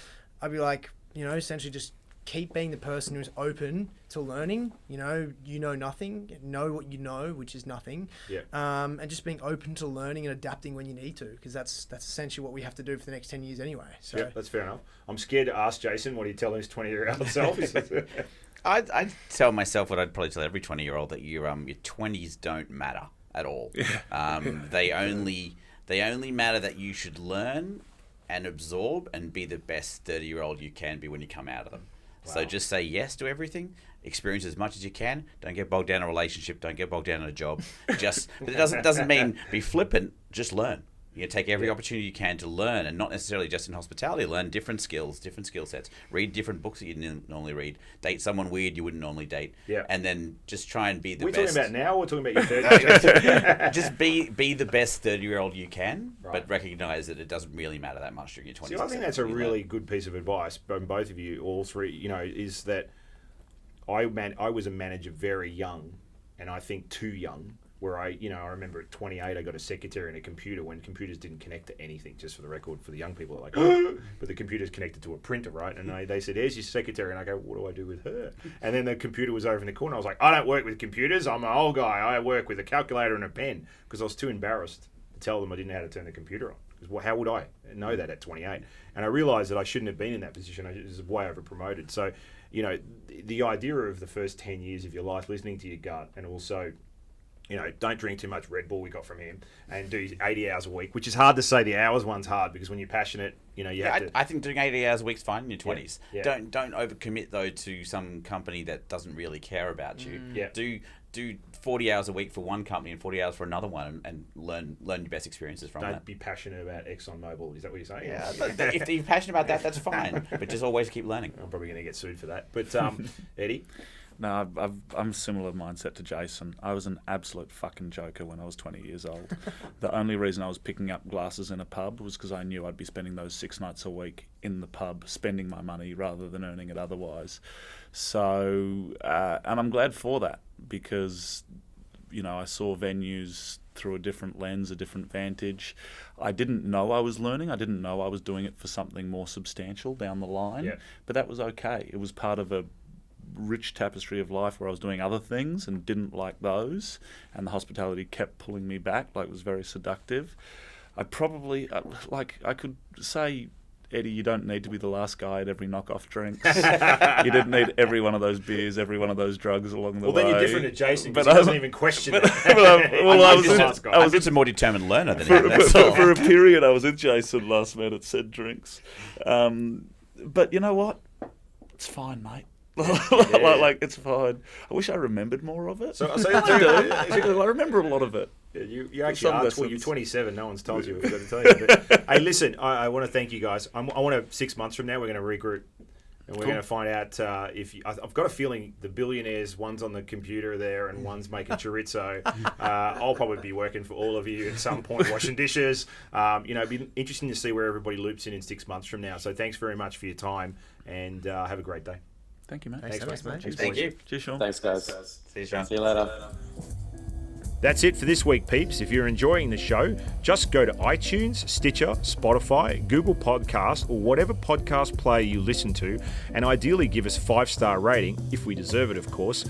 I'd be like, essentially just keep being the person who's open to learning. You know nothing, know what you know, which is nothing. Yeah. And just being open to learning and adapting when you need to, because that's essentially what we have to do for the next 10 years anyway. So yeah, that's fair enough. I'm scared to ask Jason what he'd tell his 20-year-old self. I'd tell myself what I'd probably tell every 20-year-old, that your 20s don't matter at all. Yeah. They only matter that you should learn and absorb and be the best 30-year-old you can be when you come out of them. Wow. So just say yes to everything. Experience as much as you can. Don't get bogged down in a relationship. Don't get bogged down in a job. But it doesn't mean be flippant. Just learn. You take every opportunity you can to learn, and not necessarily just in hospitality. Learn different skills, different skill sets. Read different books that you didn't normally read. Date someone weird you wouldn't normally date. Yeah. And then just try and be the best. We're talking about now, or we're talking about your 30s? Just be the best 30-year-old you can, but recognize that it doesn't really matter that much during your 20s. See, I think that's a really good piece of advice from both of you, all three, is that I was a manager very young, and I think too young, where I remember at 28, I got a secretary and a computer when computers didn't connect to anything, just for the record, for the young people, like, but the computer's connected to a printer, right? And they said, "There's your secretary." And I go, "What do I do with her?" And then the computer was over in the corner. I was like, "I don't work with computers. I'm an old guy. I work with a calculator and a pen," because I was too embarrassed to tell them I didn't know how to turn the computer on. Because how would I know that at 28? And I realized that I shouldn't have been in that position. I was way over promoted. So, the idea of the first 10 years of your life, listening to your gut, and also, don't drink too much Red Bull, we got from him, and do 80 hours a week, which is hard to say. The hours one's hard, because when you're passionate, you have to... I think doing 80 hours a week's fine in your 20s. Yeah. Don't overcommit, though, to some company that doesn't really care about you. Yeah. Do 40 hours a week for one company and 40 hours for another one, and learn your best experiences from that. Don't be passionate about ExxonMobil. Is that what you're saying? Yeah. If you're passionate about that, that's fine. But just always keep learning. I'm probably going to get sued for that. But, Eddie? No, I'm a similar mindset to Jason. I was an absolute fucking joker when I was 20 years old. The only reason I was picking up glasses in a pub was because I knew I'd be spending those 6 nights a week in the pub, spending my money rather than earning it otherwise. So, and I'm glad for that, because, I saw venues through a different lens, a different vantage. I didn't know I was learning. I didn't know I was doing it for something more substantial down the line. But that was okay. It was part of a rich tapestry of life where I was doing other things and didn't like those, and the hospitality kept pulling me back. It was very seductive. I probably I could say, Eddie, you don't need to be the last guy at every knockoff drinks. You didn't need every one of those beers, every one of those drugs along the way. Well, then you're different to Jason, because he doesn't even question it. I'm just a more determined learner than him. For a period, I was in Jason last minute at said drinks. But you know what? It's fine, mate. It's fine. I wish I remembered more of it. So I remember a lot of it. Yeah, you actually Some are. lessons. You're 27. No one's told you. We've got to tell you. But, hey, listen. I want to thank you guys. I want to 6 months from now. We're going to regroup, and we're going to find out if I've got a feeling the billionaires. One's on the computer there, and one's making chorizo. I'll probably be working for all of you at some point, washing dishes. It'd be interesting to see where everybody loops in 6 months from now. So thanks very much for your time, and have a great day. Thank you, mate. Thanks, mate. Thank you. Cheers, Shaun. Thanks, guys. See you, Shaun. See you later. That's it for this week, peeps. If you're enjoying the show, just go to iTunes, Stitcher, Spotify, Google Podcasts, or whatever podcast player you listen to, and ideally give us a 5-star rating, if we deserve it, of course.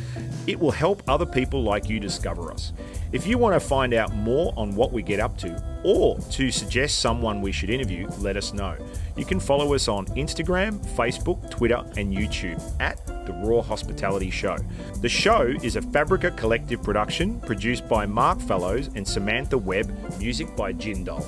It will help other people like you discover us. If you want to find out more on what we get up to, or to suggest someone we should interview, let us know. You can follow us on Instagram, Facebook, Twitter, and YouTube at The Raw Hospitality Show. The show is a Fabrica Collective production produced by Mark Fellows and Samantha Webb, music by Jindal.